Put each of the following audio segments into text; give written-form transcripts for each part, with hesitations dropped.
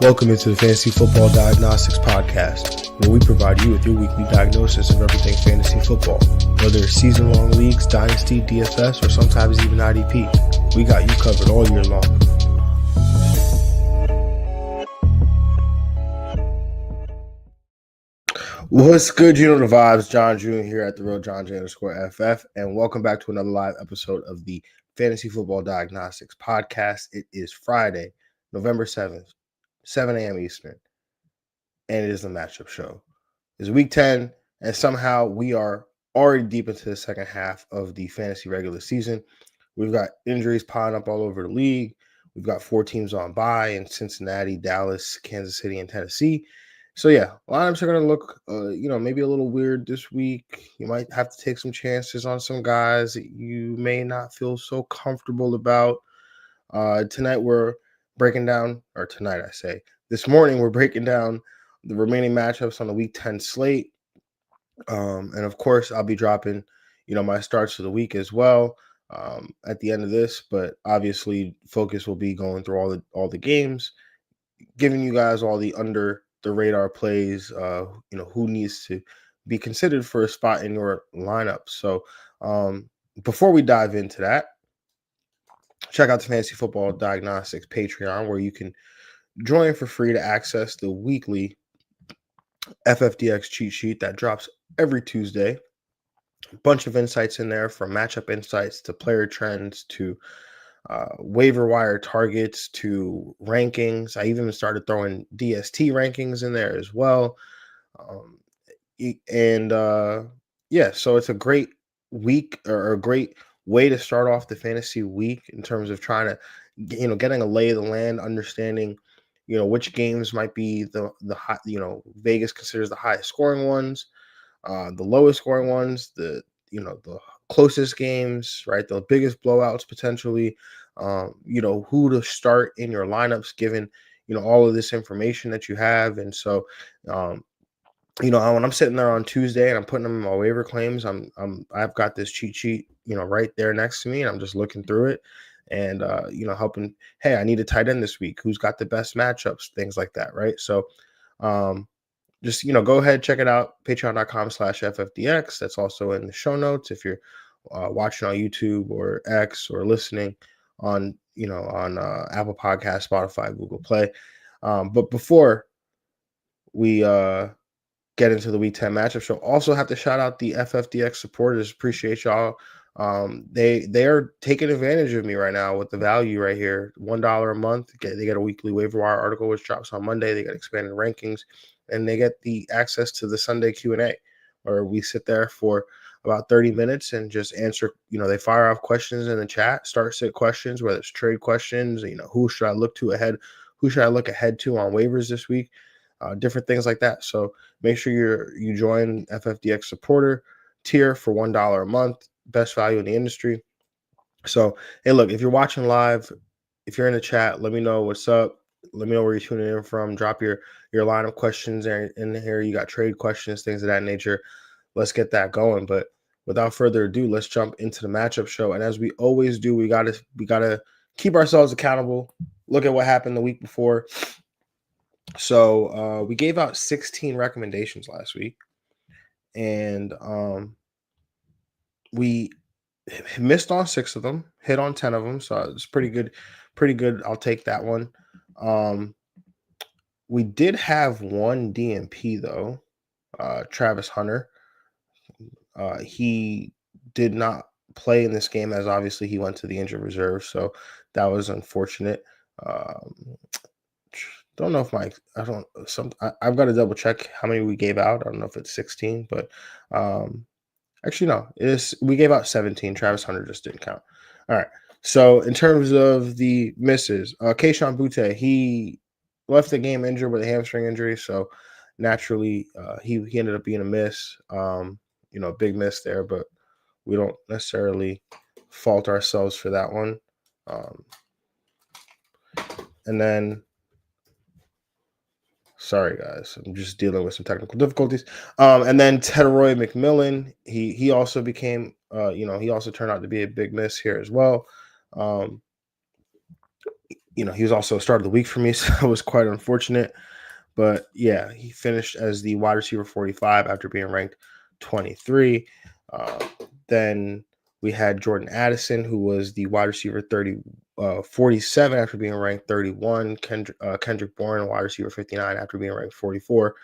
Welcome into the Fantasy Football Diagnostics Podcast, where we provide you with your weekly diagnosis of everything fantasy football. Whether it's season-long leagues, dynasty, DFS, or sometimes even IDP, we got you covered all year long. What's good, you know the vibes? Jon Jeune here at the real Jon Jeune _FF, and welcome back to another live episode of the Fantasy Football Diagnostics Podcast. It is Friday, November 7th. 7 a.m. Eastern, and it is the matchup show. It's week 10, and somehow we are already deep into the second half of the fantasy regular season. We've got injuries piling up all over the league. We've got 4 teams on bye in Cincinnati, Dallas, Kansas City, and Tennessee. So, yeah, lineups are going to look, maybe a little weird this week. You might have to take some chances on some guys that you may not feel so comfortable about. Tonight we're breaking down, or tonight I say, this morning we're breaking down the remaining matchups on the week 10 slate. And of course, I'll be dropping, my starts of the week as well at the end of this. But obviously, focus will be going through all the games, giving you guys all the under the radar plays. Who needs to be considered for a spot in your lineup. So before we dive into that, check out the Fantasy Football Diagnostics Patreon, where you can join for free to access the weekly FFDX cheat sheet that drops every Tuesday. A bunch of insights in there, from matchup insights to player trends to waiver wire targets to rankings. I even started throwing DST rankings in there as well. So it's a great week, or a great way to start off the fantasy week in terms of trying to, getting a lay of the land, understanding, which games might be the high, Vegas considers the highest scoring ones, the lowest scoring ones, the closest games, right? The biggest blowouts potentially, who to start in your lineups, given, all of this information that you have. And so, when I'm sitting there on Tuesday and I'm putting them in my waiver claims, I've got this cheat sheet, right there next to me, and I'm just looking through it and, helping. Hey, I need a tight end this week. Who's got the best matchups? Things like that, right? So, just, go ahead, check it out. Patreon.com/FFDX. That's also in the show notes if you're watching on YouTube or X, or listening on, on Apple Podcasts, Spotify, Google Play. But before we get into the week 10 matchup show, also have to shout out the FFDX supporters. Appreciate y'all. They are taking advantage of me right now with the value right here. $1 a month. They get a weekly waiver wire article, which drops on Monday. They get expanded rankings, and they get the access to the Sunday Q&A, where we sit there for about 30 minutes and just answer. They fire off questions in the chat, start sit questions, whether it's trade questions, who should I look to ahead, who should I look ahead to on waivers this week, different things like that. So make sure you join FFDX supporter tier for $1 a month. Best value in the industry. So, hey, look, if you're watching live, if you're in the chat, let me know what's up. Let me know where you're tuning in from. Drop your line of questions in here. You got trade questions, things of that nature. Let's get that going. But without further ado, let's jump into the matchup show. And as we always do, we gotta keep ourselves accountable. Look at what happened the week before. So we gave out 16 recommendations last week, and we missed on 6 of them, hit on 10 of them. So it's pretty good. I'll take that one. We did have one DNP though, Travis Hunter. He did not play in this game, as obviously he went to the injured reserve. So that was unfortunate. Don't know if I've got to double check how many we gave out. I don't know if it's 16, but actually, no, we gave out 17. Travis Hunter just didn't count. All right. So in terms of the misses, Kayshon Boutte, he left the game injured with a hamstring injury. So naturally, he ended up being a miss. A big miss there, but we don't necessarily fault ourselves for that one. And then, sorry guys, I'm just dealing with some technical difficulties. And then Teteroy McMillan, he also became, he also turned out to be a big miss here as well. He was also a start of the week for me, so it was quite unfortunate. But yeah, he finished as the wide receiver 45 after being ranked 23. Uh, then we had Jordan Addison, who was the wide receiver 47 after being ranked 31. Kendrick Bourne, wide receiver 59 after being ranked 44.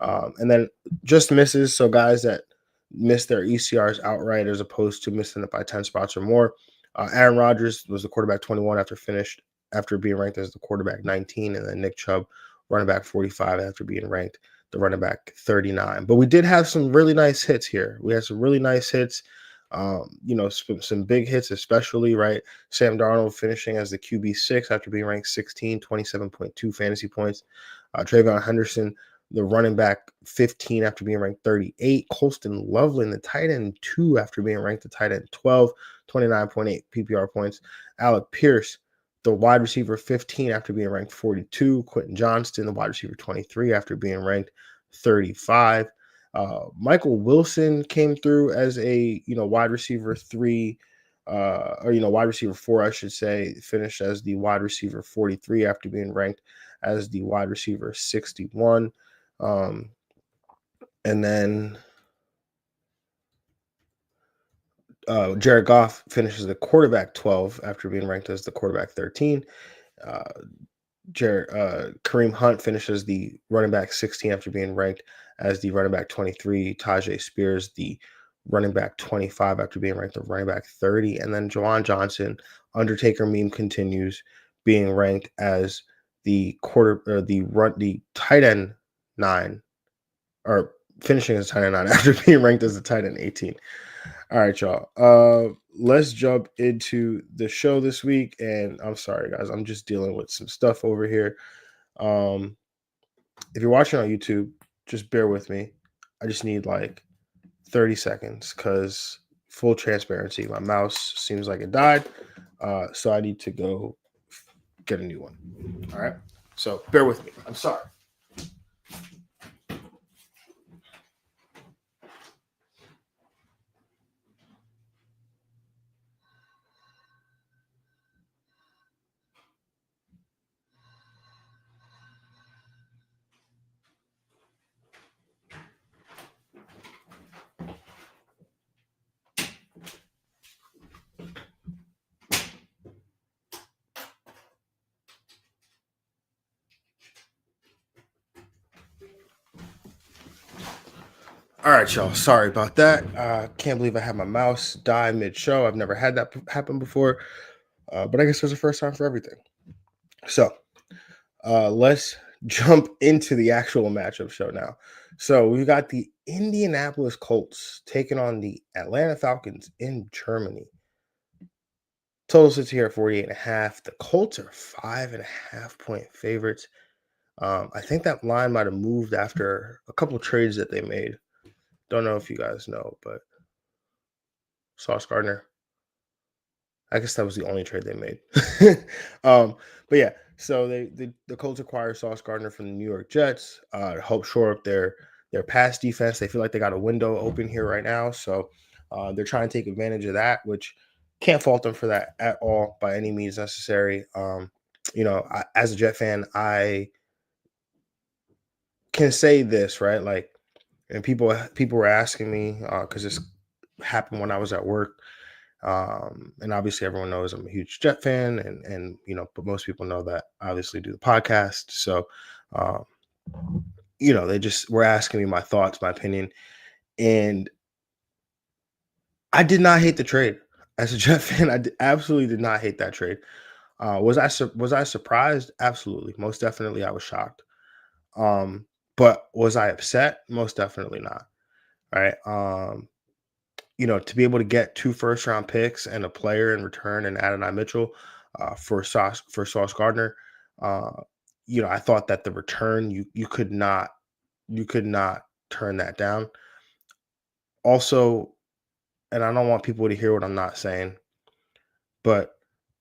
And then just misses. So guys that missed their ECRs outright as opposed to missing it by 10 spots or more. Aaron Rodgers was the quarterback 21 after being ranked as the quarterback 19, and then Nick Chubb, running back 45 after being ranked the running back 39. But we did have some really nice hits here. We had some really nice hits. Some big hits, especially, right? Sam Darnold finishing as the QB6 after being ranked 16, 27.2 fantasy points. Trayvon Henderson, the running back 15 after being ranked 38. Colston Loveland, the tight end 2 after being ranked the tight end 12, 29.8 PPR points. Alec Pierce, the wide receiver 15 after being ranked 42. Quentin Johnston, the wide receiver 23 after being ranked 35. Michael Wilson came through as a wide receiver 3, or wide receiver 4, I should say, finished as the wide receiver 43 after being ranked as the wide receiver 61. And then Jared Goff finishes the quarterback 12 after being ranked as the quarterback 13. Uh, Kareem Hunt finishes the running back 16 after being ranked as the running back 23. Tajay Spears, the running back 25 after being ranked the running back 30. And then Juwan Johnson, Undertaker meme continues, being ranked as the tight end 9, or finishing as tight end 9 after being ranked as the tight end 18. All right, y'all. Let's jump into the show this week. And I'm sorry, guys. I'm just dealing with some stuff over here. If you're watching on YouTube, just bear with me. I just need like 30 seconds because, full transparency, my mouse seems like it died. So I need to go get a new one. All right. So bear with me. I'm sorry. All right, y'all. Sorry about that. Can't believe I had my mouse die mid-show. I've never had that happen before, but I guess there's a first time for everything. So let's jump into the actual matchup show now. So we've got the Indianapolis Colts taking on the Atlanta Falcons in Germany. Total sits here at 48.5. The Colts are 5.5-point favorites. I think that line might have moved after a couple of trades that they made. Don't know if you guys know, but Sauce Gardner, I guess that was the only trade they made. But yeah, so the Colts acquire Sauce Gardner from the New York Jets to help shore up their pass defense. They feel like they got a window open here right now, so they're trying to take advantage of that, which can't fault them for that at all by any means necessary. As a Jet fan, I can say this, right? Like, and people were asking me because this happened when I was at work. And obviously everyone knows I'm a huge Jet fan, and but most people know that I obviously do the podcast. So um, they just were asking me my thoughts, my opinion, and I did not hate the trade. As a Jet fan, absolutely did not hate that trade. Was I surprised? Absolutely, most definitely, I was shocked. But was I upset? Most definitely not. All right. To be able to get 2 first-round picks and a player in return, and Adonai Mitchell for Sauce Gardner, uh, I thought that the return, you could not turn that down. Also, and I don't want people to hear what I'm not saying, but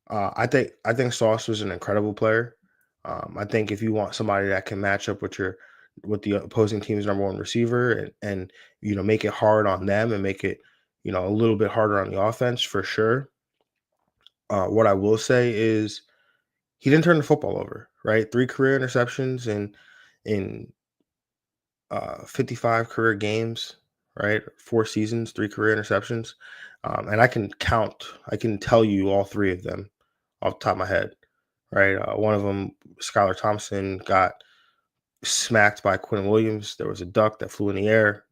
I think Sauce was an incredible player. I think if you want somebody that can match up with the opposing team's number one receiver, and make it hard on them and make it a little bit harder on the offense, for sure. What I will say is he didn't turn the football over, right? 3 career interceptions in 55 career games, right? 4 seasons, 3 career interceptions. And I can tell you all 3 of them off the top of my head, right? One of them, Skylar Thompson, got smacked by Quinn Williams. There was a duck that flew in the air.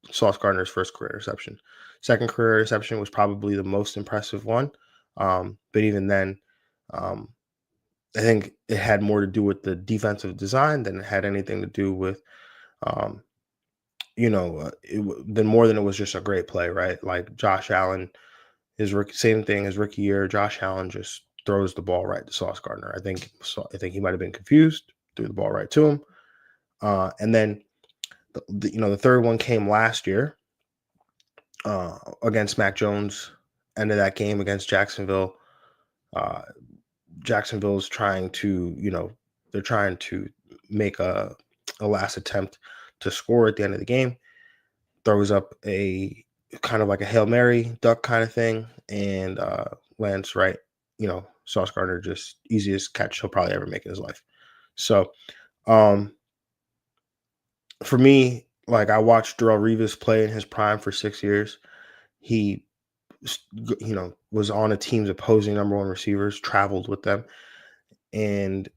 Sauce Gardner's first career interception. Second career interception was probably the most impressive one. But even then, um, I think it had more to do with the defensive design than it had anything to do with, um, than more than it was just a great play, right? Like Josh Allen, his rookie, same thing as rookie year. Josh Allen just throws the ball right to Sauce Gardner. I think he might have been confused, threw the ball right to him. And then the third one came last year against Mac Jones. End of that game against Jacksonville. Uh, Jacksonville's trying to, they're trying to make a last attempt to score at the end of the game. Throws up a kind of like a Hail Mary duck kind of thing and lands right. Sauce Gardner, just easiest catch he'll probably ever make in his life. So um, for me, like I watched Darrelle Revis play in his prime for 6 years. He, was on a team's opposing number one receivers, traveled with them, and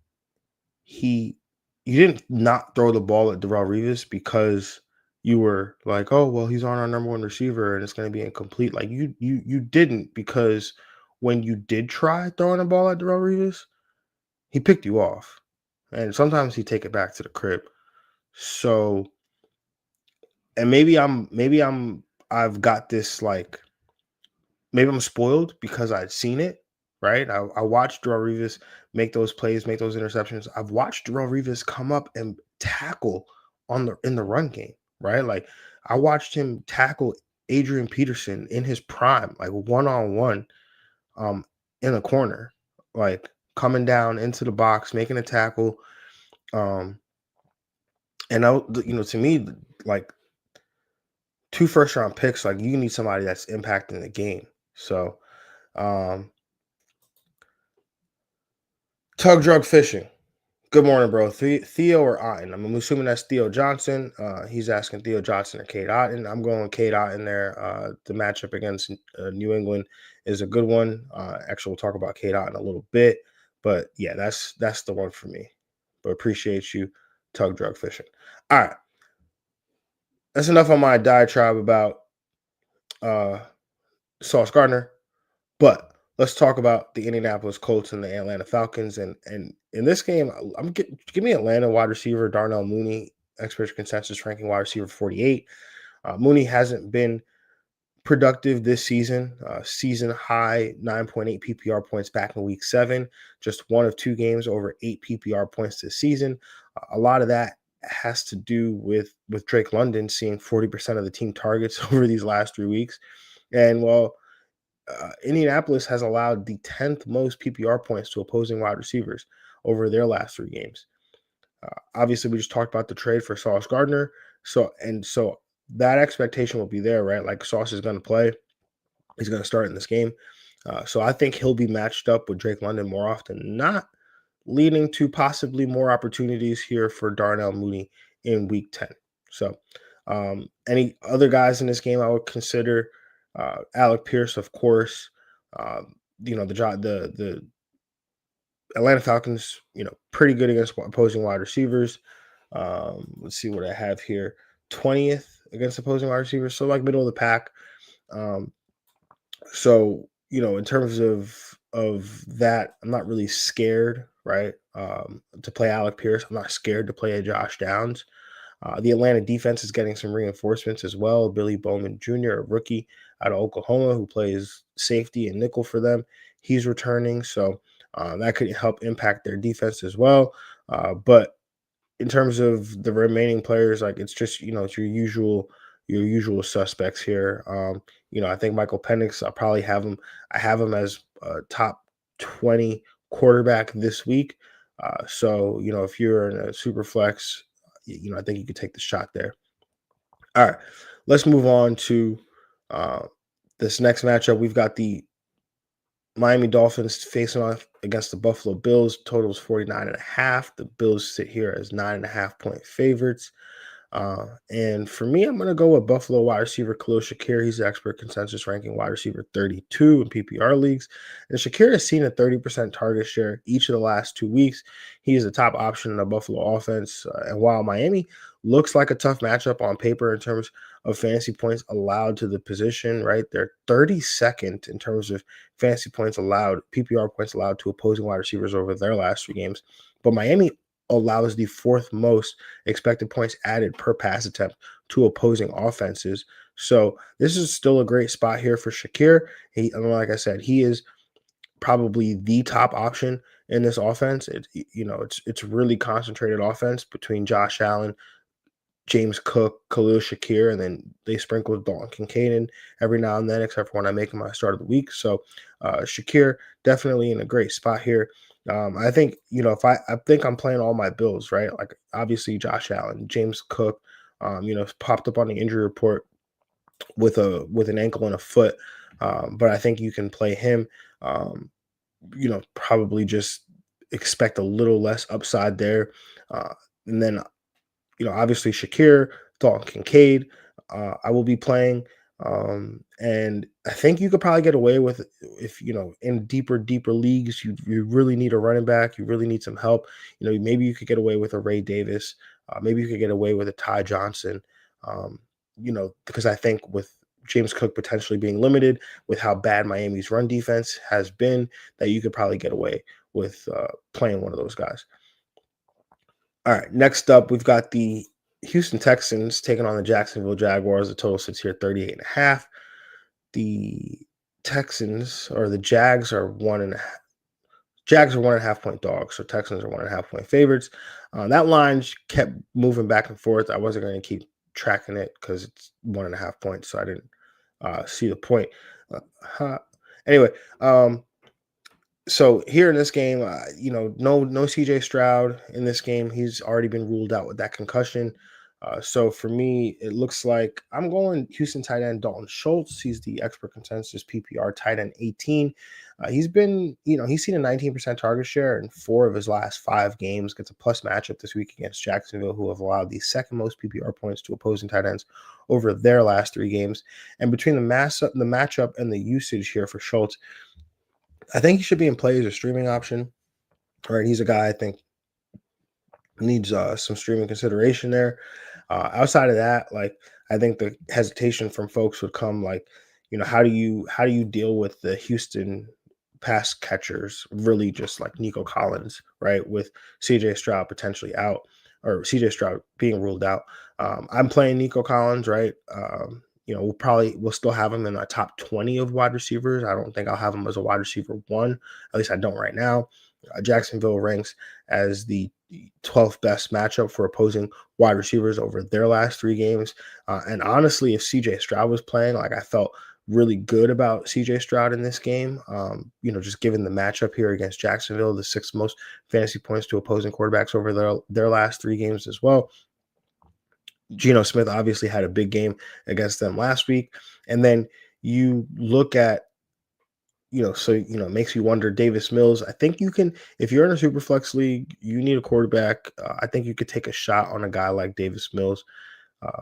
he you didn't not throw the ball at Darrelle Revis because you were like, oh well, he's on our number one receiver and it's going to be incomplete. Like you didn't, because when you did try throwing the ball at Darrelle Revis, he picked you off, and sometimes he take it back to the crib. So, and I've got this like, maybe I'm spoiled because I'd seen it, right? I watched Darrelle Revis make those plays, make those interceptions. I've watched Darrelle Revis come up and tackle in the run game, right? Like I watched him tackle Adrian Peterson in his prime, like one on one, um, in a corner, like coming down into the box, making a tackle. Um, and to me, like 2 first round picks, like you need somebody that's impacting the game. So, um, Tug Drug Fishing. Good morning, bro. Theo or Otten? I'm assuming that's Theo Johnson. He's asking Theo Johnson or Kate Otten. I'm going Kate Otten there. The matchup against New England is a good one. Actually, we'll talk about Kate Otten a little bit, but yeah, that's the one for me. But appreciate you, Tug Drug Fishing. All right, that's enough on my diatribe about uh, Sauce Gardner. But let's talk about the Indianapolis Colts and the Atlanta Falcons. And in this game, give me Atlanta wide receiver Darnell Mooney, expert consensus ranking wide receiver 48. Mooney hasn't been productive this season. Season high 9.8 PPR points back in week 7. Just one of 2 games over 8 PPR points this season. A lot of that has to do with Drake London seeing 40% of the team targets over these last 3 weeks. And well, Indianapolis has allowed the 10th most PPR points to opposing wide receivers over their last 3 games. Obviously, we just talked about the trade for Sauce Gardner. So that expectation will be there, right? Like Sauce is going to play. He's going to start in this game. So I think he'll be matched up with Drake London more often than not, leading to possibly more opportunities here for Darnell Mooney in week 10. So any other guys in this game I would consider, Alec Pierce, of course. The Atlanta Falcons, pretty good against opposing wide receivers. Let's see what I have here. 20th against opposing wide receivers, so like middle of the pack. Um, so in terms of that, I'm not really scared, right? To play Alec Pierce, I'm not scared to play a Josh Downs. The Atlanta defense is getting some reinforcements as well. Billy Bowman Jr., a rookie out of Oklahoma who plays safety and nickel for them, he's returning. So that could help impact their defense as well. But in terms of the remaining players, like it's just it's your usual suspects here. I think Michael Penix, I have him as a top 20 quarterback this week. So if you're in a super flex, I think you could take the shot there. All right, let's move on to this next matchup. We've got the Miami Dolphins facing off against the Buffalo Bills. Totals 49.5. The Bills sit here as 9.5 point favorites. And for me, I'm going to go with Buffalo wide receiver Khalil Shakir. He's the expert consensus ranking wide receiver 32 in PPR leagues. And Shakir has seen a 30% target share each of the last 2 weeks. He is the top option in the Buffalo offense. And while Miami looks like a tough matchup on paper in terms of fantasy points allowed to the position, right? They're 32nd in terms of fantasy points allowed, PPR points allowed to opposing wide receivers over their last 3 games. But Miami allows the fourth most expected points added per pass attempt to opposing offenses. So this is still a great spot here for Shakir. Like I said, he is probably the top option in this offense. It's really concentrated offense between Josh Allen, James Cook, Khalil Shakir, and then they sprinkle Dalton Kincaid in every now and then, except for when I make him my start of the week. So Shakir definitely in a great spot here. I think I think I'm playing all my Bills, right? Like obviously Josh Allen, James Cook, popped up on the injury report with an ankle and a foot, but I think you can play him. Probably just expect a little less upside there, and then obviously Shakir, Dalton Kincaid, I will be playing. And I think you could probably get away with if in deeper leagues, you really need a running back, you really need some help. Maybe you could get away with a Ray Davis, maybe you could get away with a Ty Johnson. Because I think with James Cook potentially being limited, with how bad Miami's run defense has been, that you could probably get away with playing one of those guys. All right, next up, we've got the Houston Texans taking on the Jacksonville Jaguars. The total sits here 38.5. The Texans or the Jags are 1.5. Jags are 1.5 point dogs, so Texans are 1.5 point favorites. That line kept moving back and forth. I wasn't going to keep tracking it because it's 1.5 points, so I didn't see the point. Anyway, so here in this game, no CJ Stroud in this game. He's already been ruled out with that concussion. So for me, it looks like I'm going Houston tight end Dalton Schultz. He's the expert consensus PPR tight end 18. He's been, he's seen a 19% target share in 4 of his last 5 games. Gets a plus matchup this week against Jacksonville, who have allowed the second most PPR points to opposing tight ends over their last 3 games. And between the matchup and the usage here for Schultz, I think he should be in play as a streaming option. All right, he's a guy I think needs some streaming consideration there. Outside of that, like I think the hesitation from folks would come like, how do you deal with the Houston pass catchers, really just like Nico Collins, right? With CJ Stroud potentially out or CJ Stroud being ruled out. I'm playing Nico Collins, right? We'll still have him in our top 20 of wide receivers. I don't think I'll have him as a wide receiver 1. At least I don't right now. Jacksonville ranks as the 12th best matchup for opposing wide receivers over their last 3 games. And honestly, if CJ Stroud was playing, like I felt really good about CJ Stroud in this game. Just given the matchup here against Jacksonville, the 6th most fantasy points to opposing quarterbacks over their last 3 games as well. Geno Smith obviously had a big game against them last week. And then you look at, it makes you wonder. Davis Mills, I think you can, if you're in a super flex league, you need a quarterback. I think you could take a shot on a guy like Davis Mills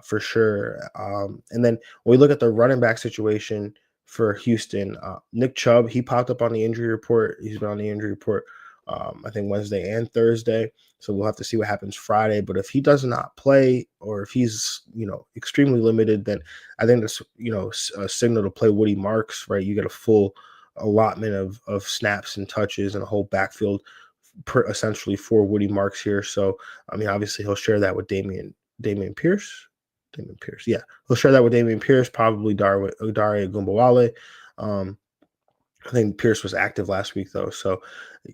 for sure. And then when we look at the running back situation for Houston, Nick Chubb, he popped up on the injury report. He's been on the injury report, I think Wednesday and Thursday. So we'll have to see what happens Friday. But if he does not play or if he's, extremely limited, then I think that's, a signal to play Woody Marks, right? You get a full allotment of snaps and touches and a whole backfield essentially for Woody Marks here. So, I mean, obviously he'll share that with Damian Pierce. Yeah. He'll share that with Damian Pierce, probably Dare Gumbawale. I think Pierce was active last week though. So,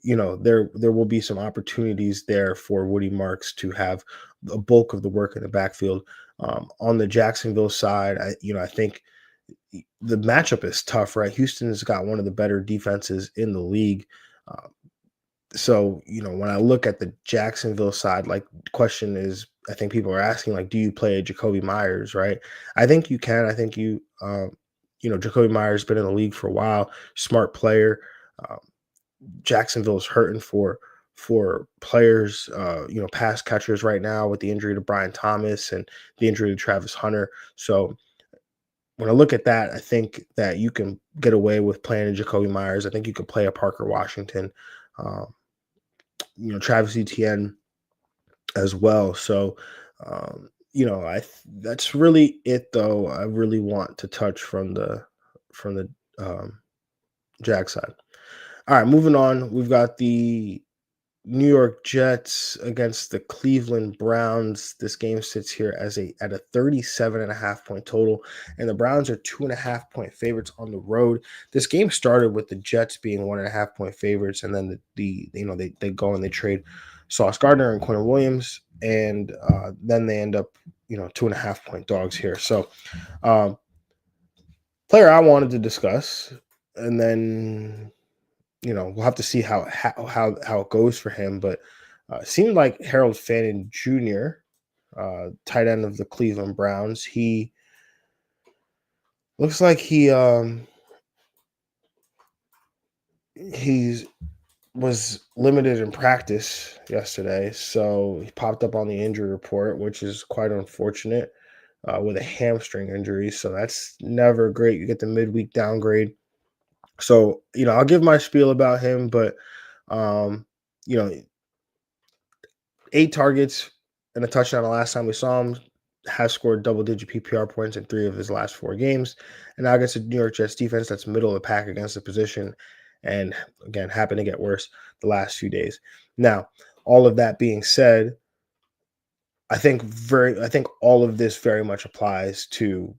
there will be some opportunities there for Woody Marks to have a bulk of the work in the backfield. On the Jacksonville side, I think the matchup is tough, right? Houston's got one of the better defenses in the league. So, when I look at the Jacksonville side, like the question is, I think people are asking, like, do you play Jacoby Myers, right? I think you can. I think Jacoby Myers has been in the league for a while, smart player. Jacksonville's hurting for players, pass catchers right now with the injury to Brian Thomas and the injury to Travis Hunter. So when I look at that, I think that you can get away with playing a Jacoby Myers. I think you could play a Parker Washington, um, Travis Etienne as well. So, that's really it. Though I really want to touch from the Jag side. All right, moving on. We've got the New York Jets against the Cleveland Browns. This game sits here at a 37.5 point total, and the Browns are 2.5 point favorites on the road. This game started with the Jets being 1.5 point favorites, and then they go and they trade Sauce Gardner and Quinn Williams, and then they end up 2.5 point dogs here. So, player I wanted to discuss, and then we'll have to see how it goes for him. But it seemed like Harold Fannin Jr., tight end of the Cleveland Browns, he looks like he's was limited in practice yesterday, so he popped up on the injury report, which is quite unfortunate, with a hamstring injury. So that's never great. You get the midweek downgrade. So I'll give my spiel about him, but um, you know, 8 targets and a touchdown the last time we saw him. Has scored double-digit PPR points in 3 of his last 4 games, and now against the New York Jets defense that's middle of the pack against the position, and again happened to get worse the last few days. Now, all of that being said, I think all of this very much applies to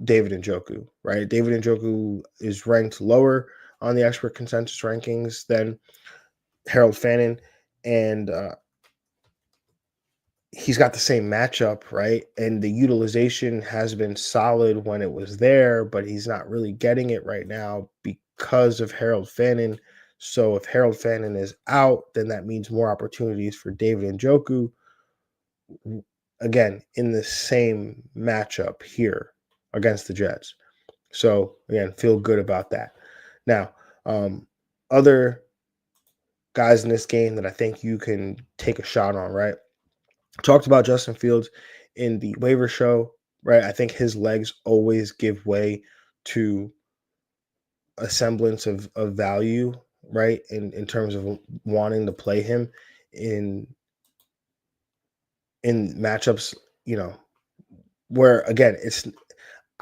David Njoku, right? David Njoku is ranked lower on the expert consensus rankings than Harold Fannin, and he's got the same matchup, right? And the utilization has been solid when it was there, but he's not really getting it right now because of Harold Fannin. So if Harold Fannin is out, then that means more opportunities for David Njoku, again, in the same matchup here against the Jets. So again, feel good about that. Now, other guys in this game that I think you can take a shot on, right? Talked about Justin Fields in the waiver show, right? I think his legs always give way to a semblance of value, right? In terms of wanting to play him in matchups, where again,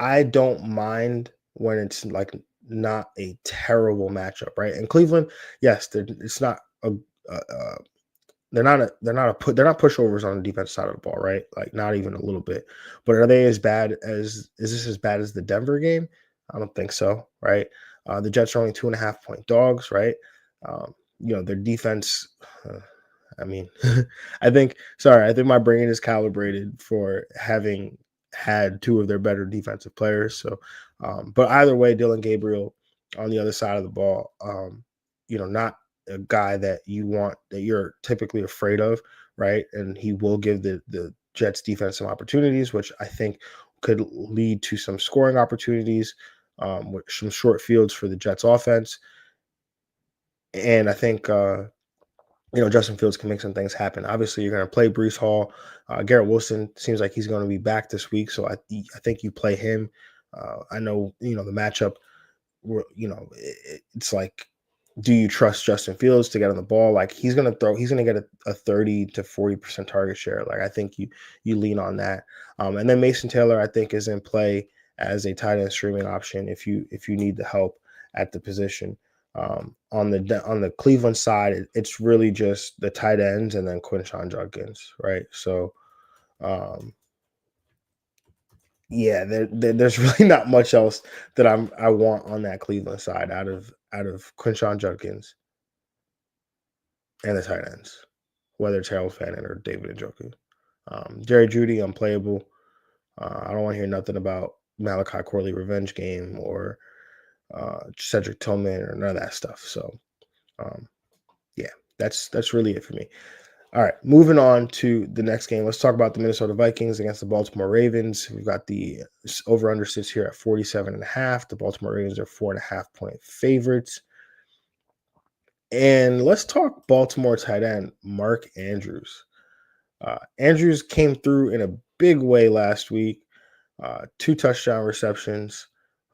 I don't mind when it's like not a terrible matchup, right? In Cleveland, yes, it's not a they're not pushovers on the defense side of the ball, right? Like not even a little bit. But are they as bad as is this as bad as the Denver game? I don't think so, right? The Jets are only 2.5 point dogs, right? Their defense. I mean, I think my brain is calibrated for having had 2 of their better defensive players. So, but either way, Dylan Gabriel on the other side of the ball, not a guy that you're typically afraid of, right? And he will give the Jets defense some opportunities, which I think could lead to some scoring opportunities, with some short fields for the Jets offense. And I think Justin Fields can make some things happen. Obviously, you're going to play Brees Hall. Garrett Wilson seems like he's going to be back this week, so I think you play him. I know the matchup. It's like, do you trust Justin Fields to get on the ball? Like he's going to get a 30 to 40% target share. Like I think you lean on that. And then Mason Taylor, I think, is in play as a tight end streaming option if you need the help at the position. On the Cleveland side, it's really just the tight ends and then Quinshon Judkins, right? So, um, yeah, there's really not much else that I want on that Cleveland side out of Quinshon Judkins and the tight ends, whether it's Harold Fannin or David Njoku. Jerry Jeudy, unplayable. I don't want to hear nothing about Malachi Corley revenge game or Cedric Tillman or none of that stuff. So, yeah, that's really it for me. All right, moving on to the next game. Let's talk about the Minnesota Vikings against the Baltimore Ravens. We've got the over-under sits here at 47.5. The Baltimore Ravens are 4.5 point favorites. And let's talk Baltimore tight end Mark Andrews. Andrews came through in a big way last week. Two touchdown receptions,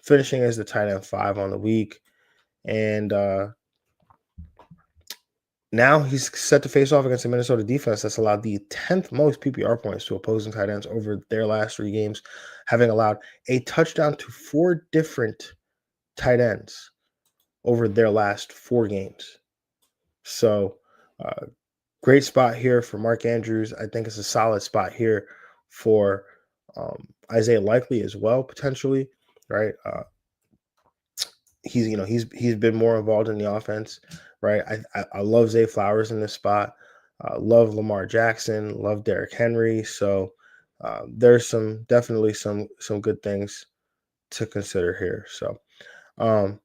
finishing as the tight end 5 on the week. And now he's set to face off against the Minnesota defense that's allowed the 10th most PPR points to opposing tight ends over their last 3 games, having allowed a touchdown to 4 different tight ends over their last 4 games. So, great spot here for Mark Andrews. I think it's a solid spot here for Isaiah Likely as well, potentially, right? He's been more involved in the offense, right? I love Zay Flowers in this spot. Love Lamar Jackson. Love Derrick Henry. So there's definitely some good things to consider here. So um,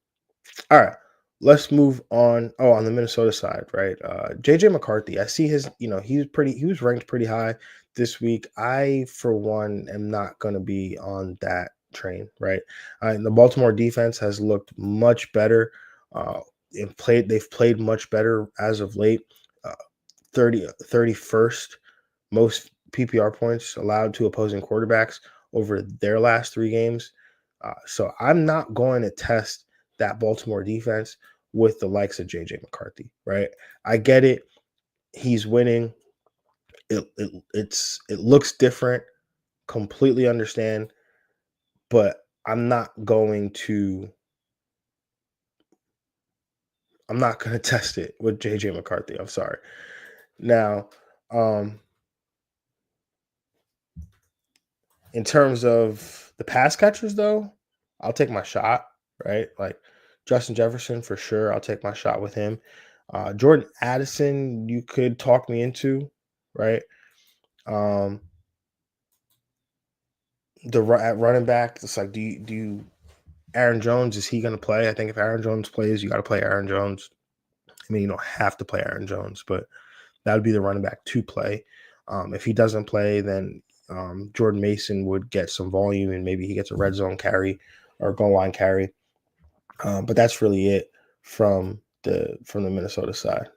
all right, let's move on. Oh, on the Minnesota side, right? JJ McCarthy. I see he was ranked pretty high this week. I, for one, am not going to be on that train, right? The Baltimore defense has looked much better. They've played much better as of late. Uh, 31st most PPR points allowed to opposing quarterbacks over their last 3 games. So I'm not going to test that Baltimore defense with the likes of JJ McCarthy, right? I get it. He's winning. It looks different. Completely understand, but I'm not going to test it with JJ McCarthy. I'm sorry. Now, um, in terms of the pass catchers, though, I'll take my shot, right? Like Justin Jefferson for sure. I'll take my shot with him. Jordan Addison, you could talk me into, right? Um, at running back, it's like, do you Aaron Jones, is he going to play? I think if Aaron Jones plays, you got to play Aaron Jones. I mean, you don't have to play Aaron Jones, but that would be the running back to play. If he doesn't play, then Jordan Mason would get some volume and maybe he gets a red zone carry or goal line carry. But that's really it from the Minnesota side.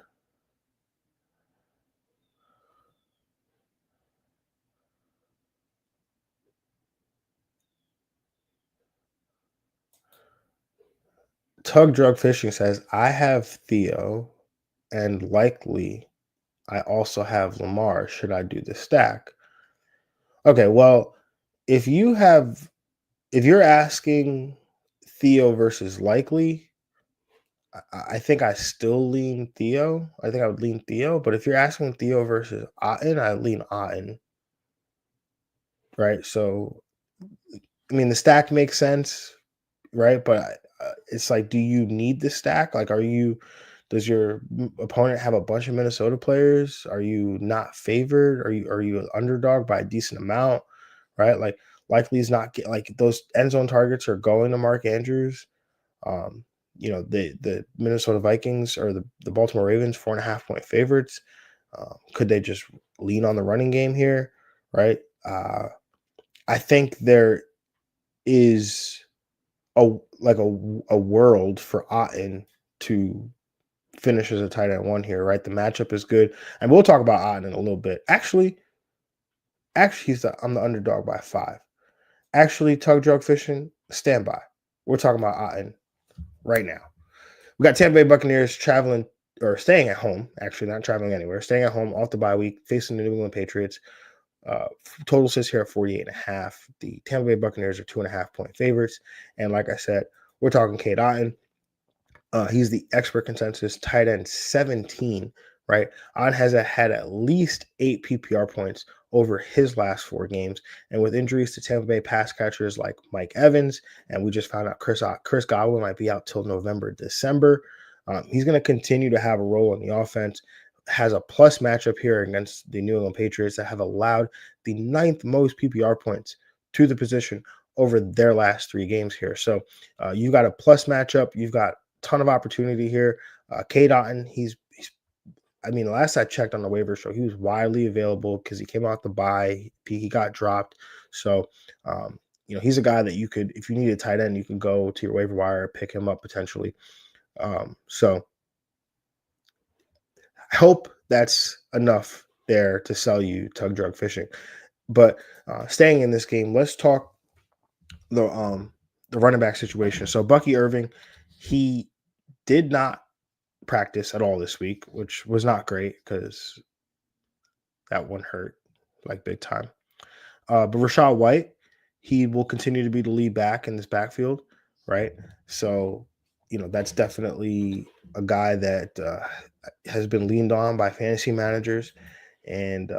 Tug Drug Fishing says, I have Theo and likely I also have Lamar. Should I do the stack? Okay, well, if you have if you're asking Theo versus likely, I think I still lean Theo. I think I would lean Theo, but if you're asking Theo versus Otten, I lean Otten, right? So, I mean, the stack makes sense, right? But it's like, do you need the stack? Like, does your opponent have a bunch of Minnesota players? Are you not favored? Are you an underdog by a decent amount, right? Like, likely is not like those end zone targets are going to Mark Andrews. Um, the Minnesota Vikings or the Baltimore Ravens 4.5 point favorites. Could they just lean on the running game here? Right. I think there is a world for Otten to finish as a tight end 1 here, right? The matchup is good, and we'll talk about Otten in a little bit. Actually, I'm the underdog by 5. Actually, Tug Drug Fishing, stand by. We're talking about Otten right now. We got Tampa Bay Buccaneers traveling or staying at home, actually, not traveling anywhere, staying at home off the bye week, facing the New England Patriots. Uh, Total sits here at 48.5. The Tampa Bay Buccaneers are 2.5 point favorites. And like I said, we're talking Cade Otton. He's the expert consensus tight end 17, right? On has had at least 8 PPR points over his last 4 games. And with injuries to Tampa Bay pass catchers like Mike Evans, and we just found out Chris Godwin might be out till November, December. He's going to continue to have a role in the offense. Has a plus matchup here against the New England Patriots that have allowed the 9th most PPR points to the position over their last 3 games here. So you've got a plus matchup. You've got ton of opportunity here. Cade Otton, I mean, last I checked on the waiver show, he was widely available because he came out the bye. He got dropped. So, he's a guy that you could, if you need a tight end, you can go to your waiver wire, pick him up potentially. So I hope that's enough there to sell you tug drug fishing. But staying in this game, let's talk the running back situation. So Bucky Irving, he did not practice at all this week, which was not great because that one hurt like big time. But Rashad White, he will continue to be the lead back in this backfield, right? So, that's definitely a guy that has been leaned on by fantasy managers and,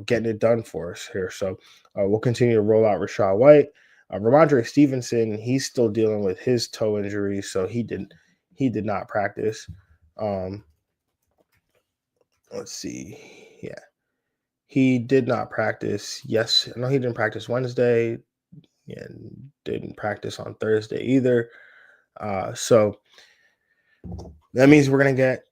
getting it done for us here. So we'll continue to roll out Rashad White. Ramondre Stevenson, he's still dealing with his toe injury, so he did not practice. Um, let's see. Yeah. He did not practice. Yes, no, he didn't practice Wednesday and didn't practice on Thursday either. So that means we're going to get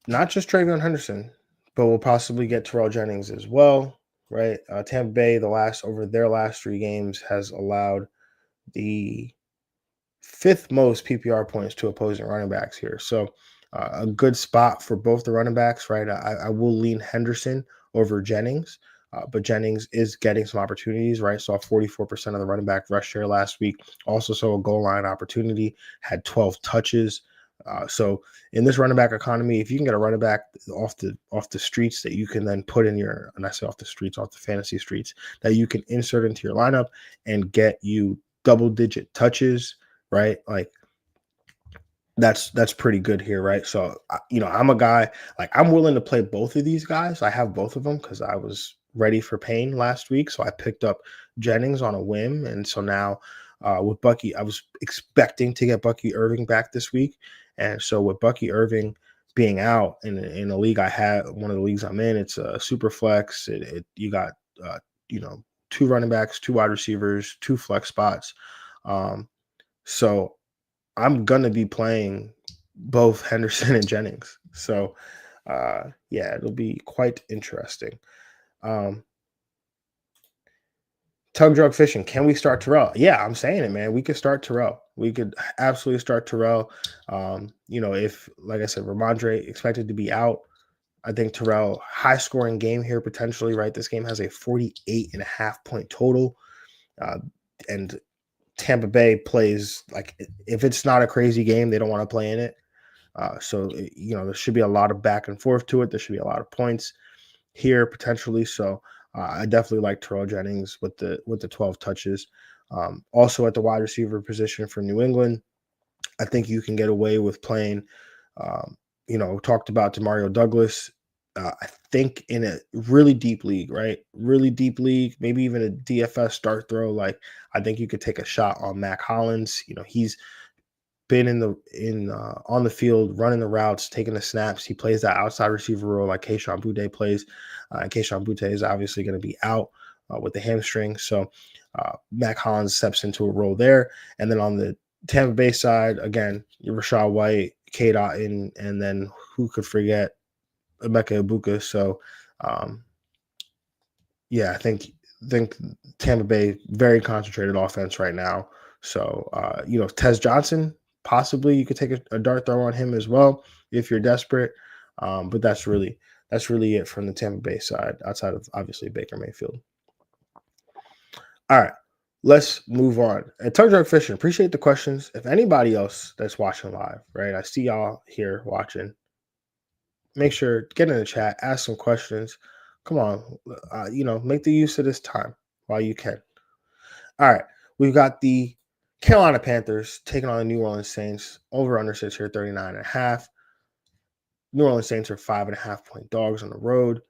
not just Travion Henderson, but we'll possibly get Terrell Jennings as well, right? Tampa Bay, over their last 3 games, has allowed the 5th most PPR points to opposing running backs here. So a good spot for both the running backs, right? I will lean Henderson over Jennings, but Jennings is getting some opportunities, right? Saw 44% of the running back rush share last week. Also saw a goal line opportunity, had 12 touches. So in this running back economy, if you can get a running back off the streets that you can then put in your, and I say off the streets, off the fantasy streets, that you can insert into your lineup and get you double-digit touches, right? Like that's pretty good here, right? So I'm a guy, like, I'm willing to play both of these guys. I have both of them because I was ready for pain last week, so I picked up Jennings on a whim, and so now with Bucky, I was expecting to get Bucky Irving back this week, and so with Bucky Irving being out in a league I had, one of the leagues I'm in, it's a super flex. You got uh, 2 running backs, 2 wide receivers, 2 flex spots. So I'm gonna be playing both Henderson and Jennings. So yeah, it'll be quite interesting. Um Tug drug fishing. Can we start Terrell? Yeah, I'm saying it, man. We could start Terrell. We could absolutely start Terrell. If, like I said, Ramondre expected to be out, I think Terrell, high scoring game here potentially, right? This game has a 48.5 point total. Uh, and Tampa Bay plays, like, if it's not a crazy game, they don't want to play in it. So there should be a lot of back and forth to it. There should be a lot of points here potentially. So I definitely like Terrell Jennings with the 12 touches. Also at the wide receiver position for New England, I think you can get away with playing. Talked about Demario Douglas. I think in a really deep league, right? Really deep league, maybe even a DFS start throw. Like, I think you could take a shot on Mac Hollins. He's been on the field, running the routes, taking the snaps. He plays that outside receiver role like Kayshon Boutte plays. And Kayshon Boutte is obviously going to be out with the hamstring. So Mac Hollins steps into a role there. And then on the Tampa Bay side, again, Rashad White, Kate Otten, and then who could forget Emeka Ibuka. So yeah, I think Tampa Bay, very concentrated offense right now. So Tez Johnson, possibly you could take a dart throw on him as well if you're desperate. But that's really it from the Tampa Bay side, outside of obviously Baker Mayfield. All right, let's move on. And Tug Drug Fishing, appreciate the questions. If anybody else that's watching live, right? I see y'all here watching. Make sure get in the chat, ask some questions. Come on, make the use of this time while you can. All right, we've got the Carolina Panthers taking on the New Orleans Saints. Over under sits here 39.5. New Orleans Saints are 5.5 point dogs on the road.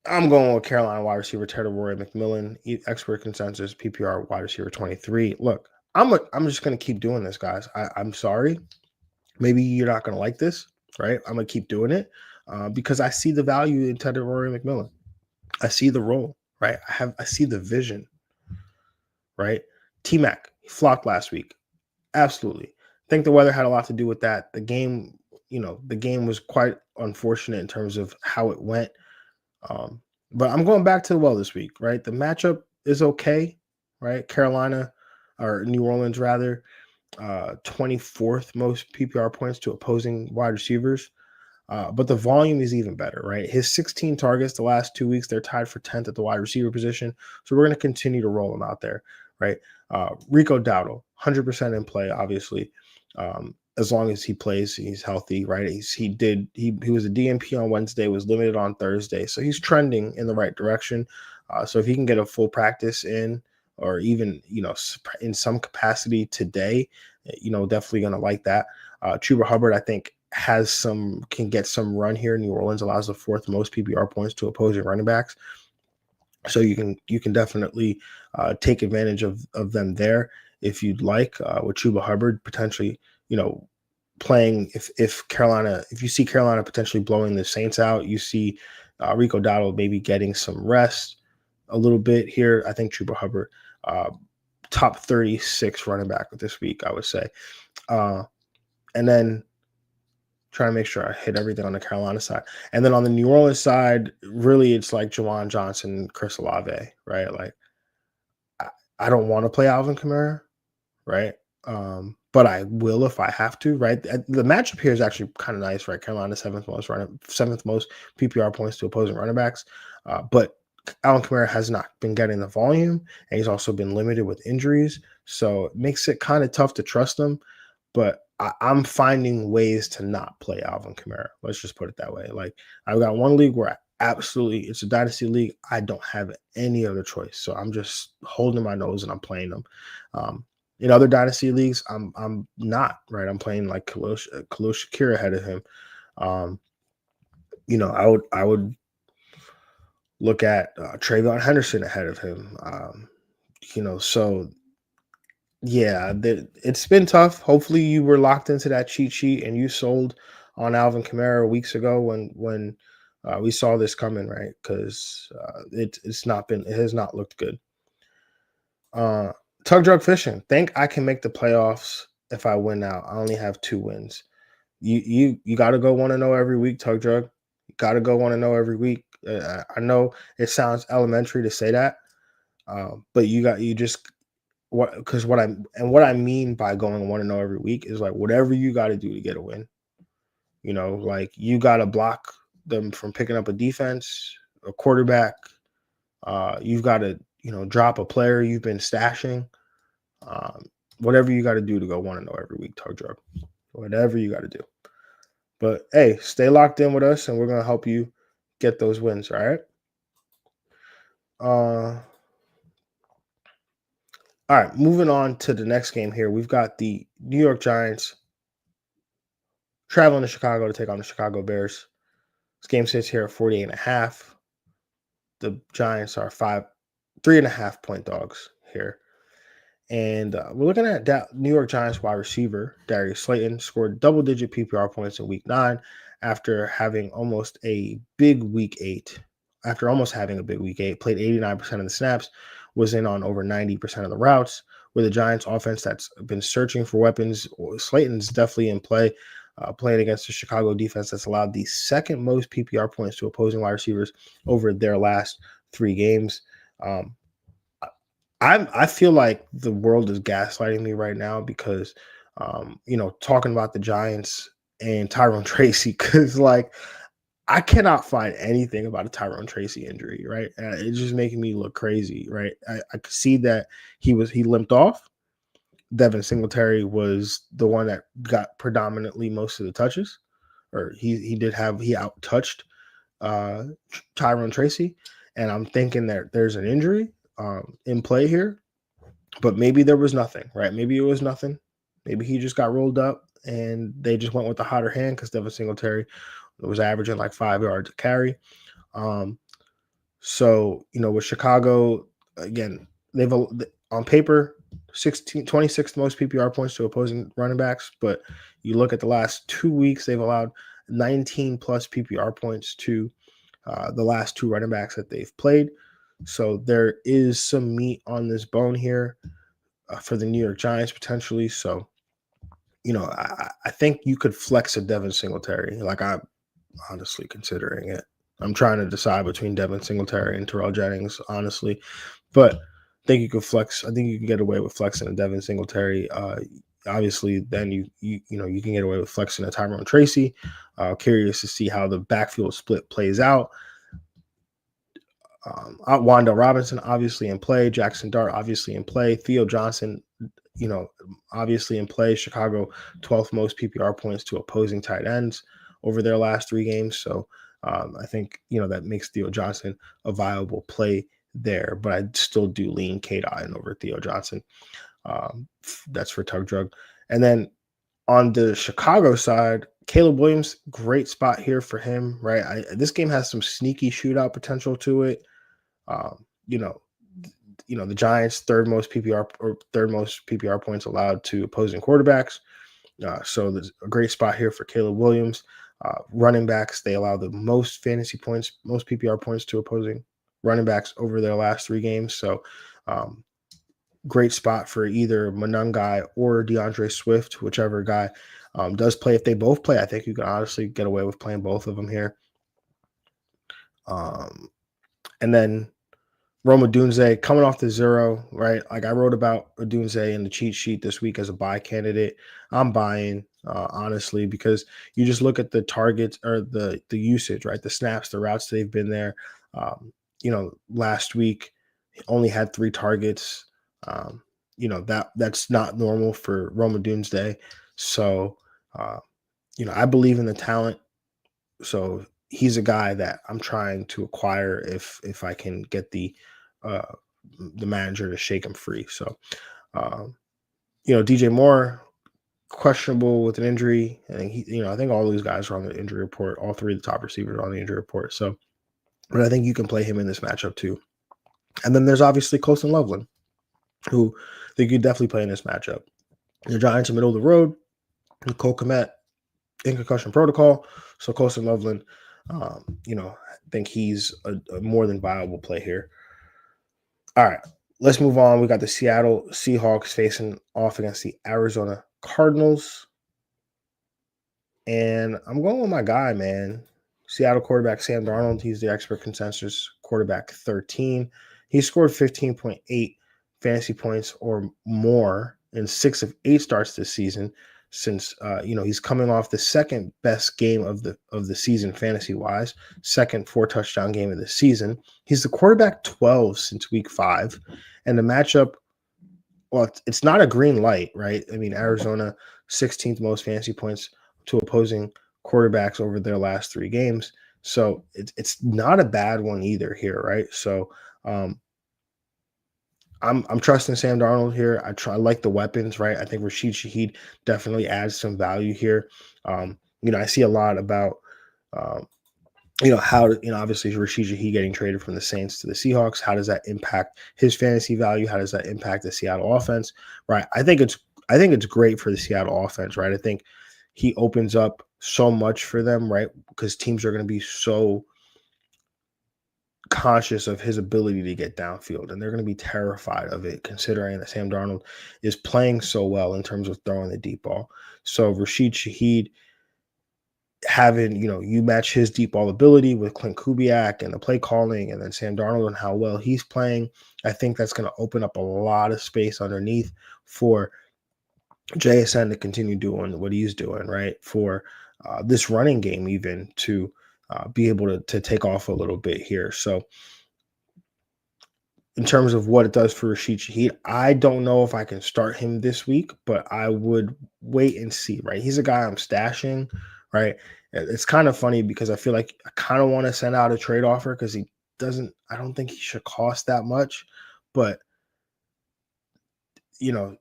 I'm going with Carolina wide receiver Roy McMillan, expert consensus PPR wide receiver 23. Look, I'm just gonna keep doing this, guys. I'm sorry. Maybe you're not gonna like this, right? I'm gonna keep doing it because I see the value in Roy McMillan. I see the role, right? I see the vision, right? T-Mac flopped last week. Absolutely. I think the weather had a lot to do with that. The game was quite unfortunate in terms of how it went. But I'm going back to the well this week, right? The matchup is okay, right? Carolina, or New Orleans rather. 24th most PPR points to opposing wide receivers. But the volume is even better, right? His 16 targets the last 2 weeks, they're tied for 10th at the wide receiver position. So we're going to continue to roll him out there, right? Rico Dowdle, 100% in play, obviously. As long as he plays, he's healthy, right? He was a DNP on Wednesday, was limited on Thursday. So he's trending in the right direction. So if he can get a full practice in, or even, in some capacity today, definitely going to like that. Chuba Hubbard, I think, can get some run here. New Orleans allows the fourth most PPR points to opposing running backs, so you can definitely take advantage of them there if you'd like, with Chuba Hubbard potentially, playing if you see Carolina potentially blowing the Saints out, you see Rico Dowdle maybe getting some rest a little bit here. I think Chuba Hubbard, top 36 running back this week, I would say. And then try to make sure I hit everything on the Carolina side. And then on the New Orleans side, really it's like Jawan Johnson, Chris Olave, right? Like I don't want to play Alvin Kamara, right? But I will if I have to, right? The matchup here is actually kind of nice, right? Carolina seventh most PPR points to opposing running backs. But Alvin Kamara has not been getting the volume, and he's also been limited with injuries. So it makes it kind of tough to trust him. But I'm finding ways to not play Alvin Kamara. Let's just put it that way. Like I've got one league where it's a dynasty league. I don't have any other choice. So I'm just holding my nose and I'm playing them. In other dynasty leagues, I'm not, right. I'm playing like Khalil Shakir ahead of him. I would look at Trayvon Henderson ahead of him. So yeah, it's been tough. Hopefully, you were locked into that cheat sheet and you sold on Alvin Kamara weeks ago when we saw this coming, right? Because it has not looked good. Tug Drug Fishing. Think I can make the playoffs if I win out. I only have 2 wins. You got to go 1-0 every week, Tug Drug. You got to go 1-0 every week. I know it sounds elementary to say that, but what I mean by going 1-0 every week is like whatever you got to do to get a win. Like you got to block them from picking up a defense, a quarterback. You've got to drop a player you've been stashing. Whatever you got to do to go 1-0 every week, Tug Drug. Whatever you got to do. But hey, stay locked in with us, and we're gonna help you get those wins. All right. All right, moving on to the next game here. We've got the New York Giants traveling to Chicago to take on the Chicago Bears. This game sits here at 48.5. The Giants are 3.5 point dogs here. And we're looking at New York Giants wide receiver Darius Slayton scored double-digit PPR points in Week 9 after having almost a big Week 8. After almost having a big Week 8, played 89% of the snaps, was in on over 90% of the routes. With the Giants offense that's been searching for weapons, Slayton's definitely in play, playing against the Chicago defense that's allowed the second most PPR points to opposing wide receivers over their last 3 games. I feel like the world is gaslighting me right now because, talking about the Giants and Tyrone Tracy, because like I cannot find anything about a Tyrone Tracy injury, right? It's just making me look crazy, right? I could see that he limped off. Devin Singletary was the one that got predominantly most of the touches, or he out touched Tyrone Tracy, and I'm thinking that there's an injury in play here, but maybe there was nothing, right? Maybe it was nothing. Maybe he just got rolled up and they just went with the hotter hand because Devin Singletary was averaging like 5 yards a carry. So, with Chicago, again, they've on paper 26th most PPR points to opposing running backs, but you look at the last 2 weeks, they've allowed 19 plus PPR points to the last 2 running backs that they've played. So there is some meat on this bone here for the New York Giants potentially. So, I think you could flex a Devin Singletary. Like I'm honestly considering it. I'm trying to decide between Devin Singletary and Terrell Jennings, honestly. But I think you could flex. I think you can get away with flexing a Devin Singletary. obviously then you can get away with flexing a Tyrone Tracy. Curious to see how the backfield split plays out. Wandale Robinson obviously in play, Jackson Dart obviously in play, Theo Johnson, obviously in play. Chicago 12th most PPR points to opposing tight ends over their last 3 games. So I think that makes Theo Johnson a viable play there, but I still do lean Cade Otton over Theo Johnson. That's for Tug Drug. And then on the Chicago side, Caleb Williams, great spot here for him, right? This game has some sneaky shootout potential to it. Um, you know, the Giants third most PPR points allowed to opposing quarterbacks. So there's a great spot here for Caleb Williams. Running backs, they allow the most fantasy points, most PPR points to opposing running backs over their last 3 games. So great spot for either Monangai or DeAndre Swift, whichever guy does play. If they both play, I think you can honestly get away with playing both of them here. And then Rome Odunze coming off the 0, right? Like I wrote about Odunze in the cheat sheet this week as a buy candidate. I'm buying, honestly, because you just look at the targets or the usage, right? The snaps, the routes they've been there. Last week he only had 3 targets. That's not normal for Rome Odunze. So, I believe in the talent. So he's a guy that I'm trying to acquire if I can get the manager to shake him free. So, DJ Moore questionable with an injury. I think I think all these guys are on the injury report. All 3 of the top receivers are on the injury report. So, but I think you can play him in this matchup too. And then there's obviously Colston Loveland, who I think you definitely play in this matchup. The Giants are middle of the road. Cole Kmet in concussion protocol. So Colston Loveland, I think he's a more than viable play here. All right, let's move on. We got the Seattle Seahawks facing off against the Arizona Cardinals. And I'm going with my guy, man. Seattle quarterback Sam Darnold. He's the expert consensus quarterback 13. He scored 15.8 fantasy points or more in 6 of 8 starts this season. Since he's coming off the second best game of the season fantasy wise, second 4-touchdown game of the season. He's the quarterback 12 since week 5, and the matchup. Well, it's not a green light, right? I mean, Arizona 16th most fantasy points to opposing quarterbacks over their last 3 games, so it's not a bad one either here, right? So I'm trusting Sam Darnold here. I like the weapons, right? I think Rashid Shaheed definitely adds some value here. I see a lot about, how, obviously Rashid Shaheed getting traded from the Saints to the Seahawks. How does that impact his fantasy value? How does that impact the Seattle offense, right? I think it's great for the Seattle offense, right? I think he opens up so much for them, right? Because teams are going to be so conscious of his ability to get downfield, and they're going to be terrified of it considering that Sam Darnold is playing so well in terms of throwing the deep ball. So Rashid Shaheed having, you match his deep ball ability with Clint Kubiak and the play calling, and then Sam Darnold and how well he's playing, I think that's going to open up a lot of space underneath for JSN to continue doing what he's doing, right? For this running game even to be able to take off a little bit here. So in terms of what it does for Rashid Shaheed, I don't know if I can start him this week, but I would wait and see, right? He's a guy I'm stashing, right? It's kind of funny because I feel like I kind of want to send out a trade offer because I don't think he should cost that much, but the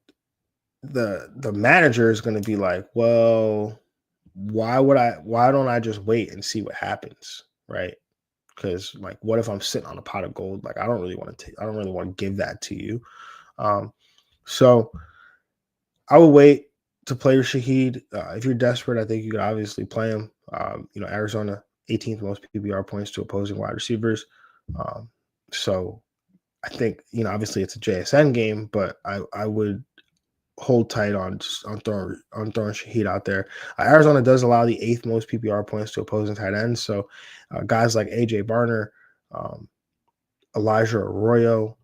manager is going to be like, well, why don't I just wait and see what happens, right? Because like, what if I'm sitting on a pot of gold? Like, I don't really want to give that to you. So I would wait to play Shaheed. If you're desperate, I think you could obviously play him. Arizona 18th most PPR points to opposing wide receivers. So I think, obviously it's a JSN game, but I would hold tight on throwing Shaheed out there. Arizona does allow the 8th most PPR points to opposing tight ends. So guys like AJ Barner, Elijah Arroyo,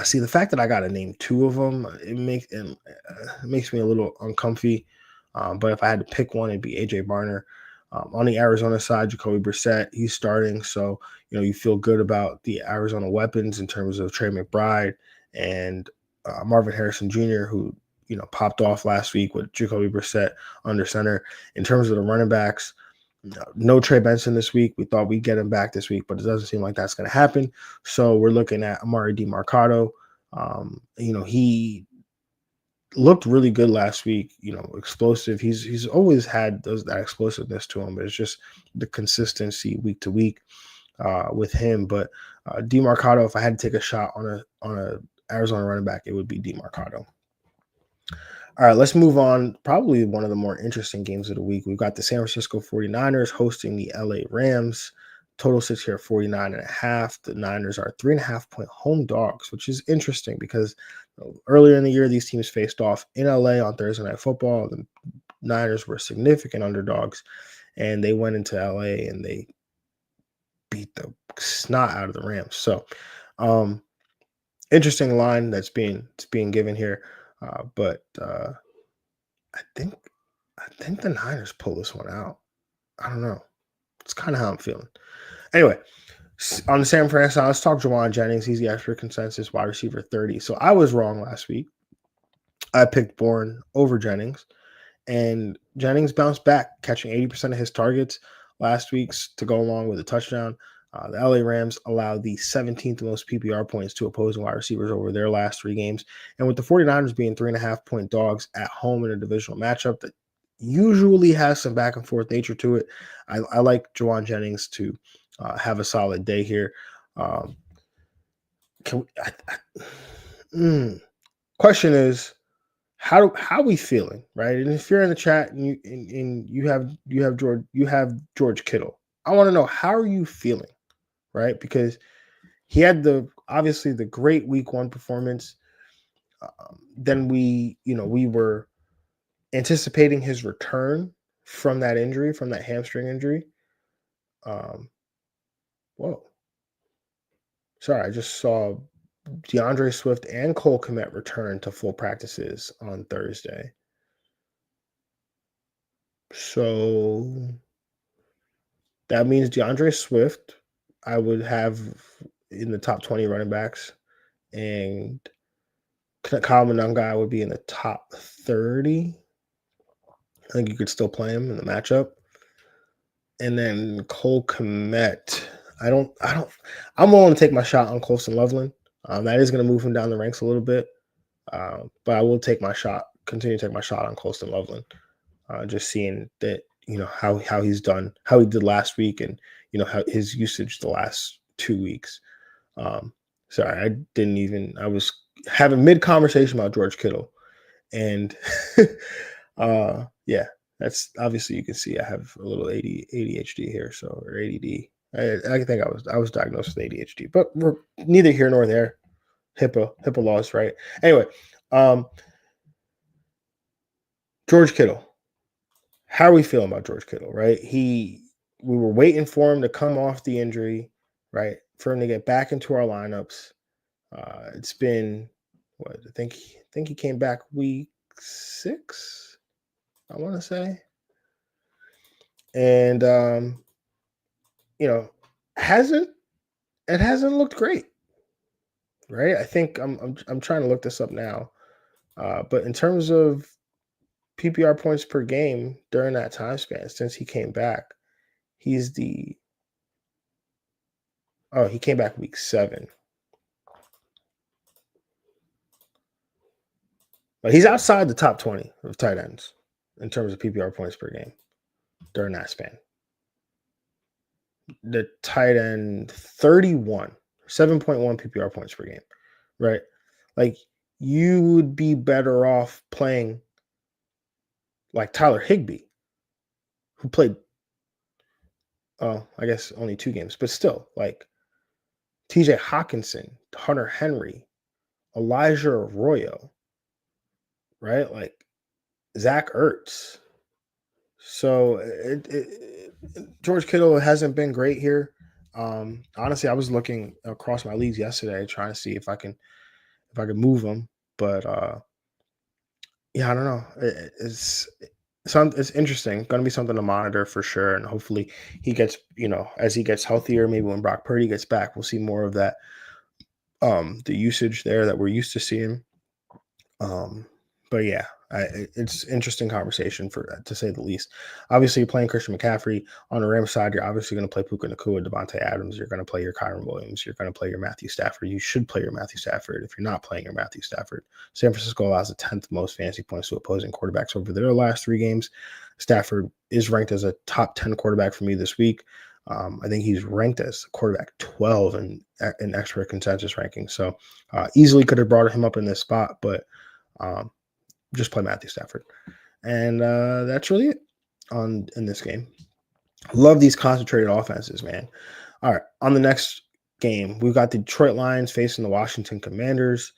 See, the fact that I got to name two of them, it makes me a little uncomfy. But if I had to pick one, it'd be AJ Barner. On the Arizona side, Jacoby Brissett, he's starting, so you feel good about the Arizona weapons in terms of Trey McBride and Marvin Harrison Jr., who popped off last week with Jacoby Brissett under center. In terms of the running backs, no Trey Benson this week. We thought we'd get him back this week, but it doesn't seem like that's going to happen. So we're looking at Amari DiMarcado. He looked really good last week. Explosive. He's always had that explosiveness to him, but it's just the consistency week to week with him. But DiMarcado, if I had to take a shot on a Arizona running back, it would be DiMarcado. All right, let's move on. Probably one of the more interesting games of the week. We've got the San Francisco 49ers hosting the LA Rams. Total sits here at 49.5. The Niners are 3.5-point home dogs, which is interesting because earlier in the year, these teams faced off in LA on Thursday Night Football. The Niners were significant underdogs, and they went into LA and they beat the snot out of the Rams. So, interesting line that's being given here. But I think the Niners pull this one out. I don't know. It's kind of how I'm feeling. Anyway, on the San Francisco, let's talk Jon Jennings. He's the expert consensus wide receiver 30. So I was wrong last week. I picked Bourne over Jennings, and Jennings bounced back, catching 80% of his targets last week's to go along with a touchdown. The LA Rams allowed the 17th most PPR points to opposing wide receivers over their last 3 games. And with the 49ers being 3.5-point dogs at home in a divisional matchup that usually has some back and forth nature to it, I like Jon Jennings to have a solid day here. Question is, how we feeling, right? And if you're in the chat and you have George Kittle, I want to know, how are you feeling, right? Because he had obviously the great week 1 performance. Then we were anticipating his return from that injury, from that hamstring injury. Whoa. Sorry, I just saw DeAndre Swift and Cole Kmet return to full practices on Thursday. So that means DeAndre Swift, I would have in the top 20 running backs, and Kyle Monangai would be in the top 30. I think you could still play him in the matchup. And then Cole Kmet, I'm willing to take my shot on Colston Loveland. That is going to move him down the ranks a little bit. But I will continue to take my shot on Colston Loveland. Just seeing that, how he's done, how he did last week, and how his usage the last 2 weeks. Sorry, I was having mid-conversation about George Kittle, and yeah, that's obviously, you can see I have a little ADHD here, or ADD. I think I was diagnosed with ADHD, but we're neither here nor there. HIPAA laws, right? Anyway, George Kittle. How are we feeling about George Kittle, right? We were waiting for him to come off the injury, right? For him to get back into our lineups. It's been what, I think he came back week 6, I want to say. And it hasn't looked great. Right? I think I'm trying to look this up now. But in terms of PPR points per game during that time span since he came back, he came back week 7. But he's outside the top 20 of tight ends in terms of PPR points per game during that span. The tight end 31, 7.1 PPR points per game, right? Like, you would be better off playing like Tyler Higbee, who played, I guess only 2 games, but still, like TJ Hawkinson, Hunter Henry, Elijah Arroyo, right? Like Zach Ertz. So George Kittle hasn't been great here. Honestly, I was looking across my leagues yesterday trying to see if I can if I could move him. But yeah, I don't know. It's interesting. Going to be something to monitor for sure, and hopefully he gets, as he gets healthier. Maybe when Brock Purdy gets back, we'll see more of that. The usage there that we're used to seeing. Um, but yeah, it's interesting conversation to say the least. Obviously, you're playing Christian McCaffrey on the Rams side. You're obviously going to play Puka Nacua, Devontae Adams. You're going to play your Kyron Williams. You're going to play your Matthew Stafford. You should play your Matthew Stafford. If you're not playing your Matthew Stafford, San Francisco allows the 10th most fantasy points to opposing quarterbacks over their last 3 games. Stafford is ranked as a top 10 quarterback for me this week. I think he's ranked as quarterback 12 in expert consensus rankings. So easily could have brought him up in this spot, but um, just play Matthew Stafford. And that's really it in this game. Love these concentrated offenses, man. All right, on the next game, we've got the Detroit Lions facing the Washington Commanders.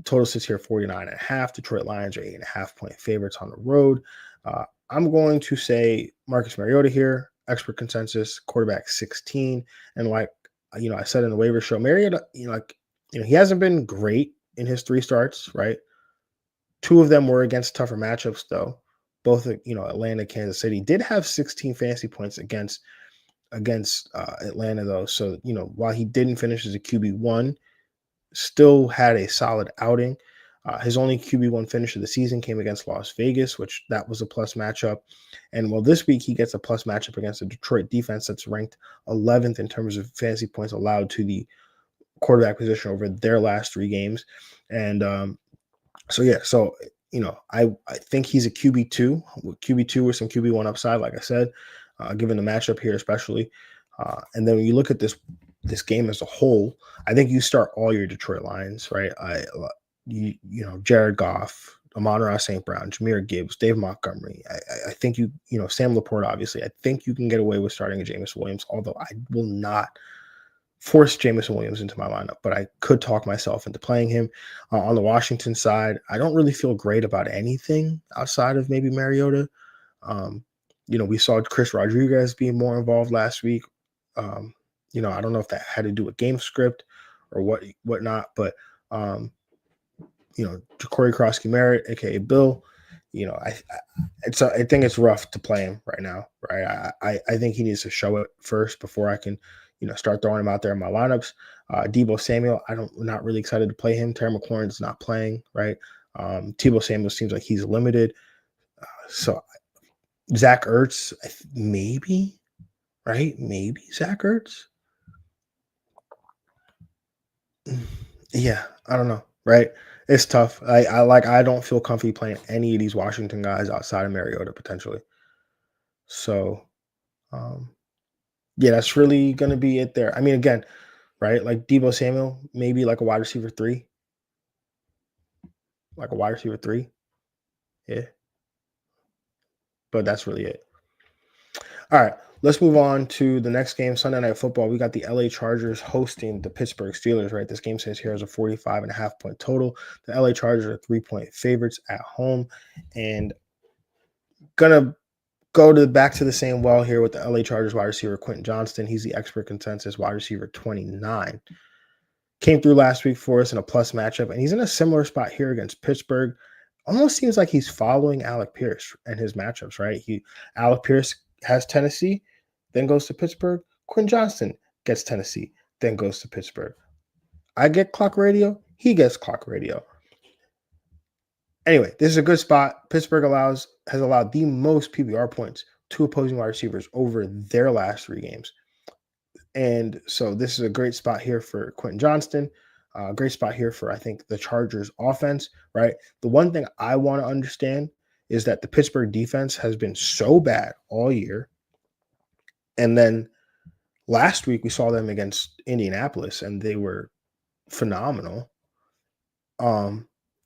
Total sits here 49.5. Detroit Lions are 8.5-point favorites on the road. I'm going to say Marcus Mariota here, expert consensus, quarterback 16. And like, I said in the waiver show, Mariota, he hasn't been great in his 3 starts, right? 2 of them were against tougher matchups, though. Both, Atlanta, Kansas City did have 16 fantasy points against Atlanta, though. So, while he didn't finish as a QB1, still had a solid outing. His only QB1 finish of the season came against Las Vegas, which that was a plus matchup. And this week he gets a plus matchup against the Detroit defense that's ranked 11th in terms of fantasy points allowed to the quarterback position over their last 3 games. And so I think he's a QB2 with some QB1 upside, like I said, given the matchup here especially. And then when you look at this game as a whole, I think you start all your Detroit Lions, right? Jared Goff, Amon-Ra St. Brown, Jahmyr Gibbs, Dave Montgomery. I think Sam Laporte, obviously. I think you can get away with starting a Jameson Williams, although I will not force Jameson Williams into my lineup, but I could talk myself into playing him. On the Washington side, I don't really feel great about anything outside of maybe Mariota. We saw Chris Rodriguez being more involved last week. I don't know if that had to do with game script or whatnot, but Ja'Cory Krosky-Merritt, aka Bill, I think it's rough to play him right now, right? I think he needs to show it first before I can, start throwing him out there in my lineups. Deebo Samuel, not really excited to play him. Terry McLaurin's not playing, right? Deebo Samuel seems like he's limited. So Zach Ertz, maybe, right? Maybe Zach Ertz. Yeah, I don't know, right? It's tough. I don't feel comfy playing any of these Washington guys outside of Mariota potentially. So, yeah, that's really going to be it there. I mean, again, right? Like Deebo Samuel, maybe like a wide receiver 3, Yeah, but that's really it. All right, let's move on to the next game, Sunday Night Football. We got the LA Chargers hosting the Pittsburgh Steelers, right? This game says here is a 45.5-point total. The LA Chargers are 3-point favorites at home, and gonna go back to the same well here with the LA Chargers wide receiver Quentin Johnston. He's the expert consensus wide receiver 29. Came through last week for us in a plus matchup, and he's in a similar spot here against Pittsburgh. Almost seems like he's following Alec Pierce and his matchups, right? Alec Pierce has Tennessee, then goes to Pittsburgh. Quentin Johnston gets Tennessee, then goes to Pittsburgh. I get clock radio, he gets clock radio. Anyway, this is a good spot. Pittsburgh has allowed the most PPR points to opposing wide receivers over their last 3 games. And so this is a great spot here for Quentin Johnston. Great spot here for, I think, the Chargers offense, right? The one thing I want to understand is that the Pittsburgh defense has been so bad all year. And then last week we saw them against Indianapolis and they were phenomenal.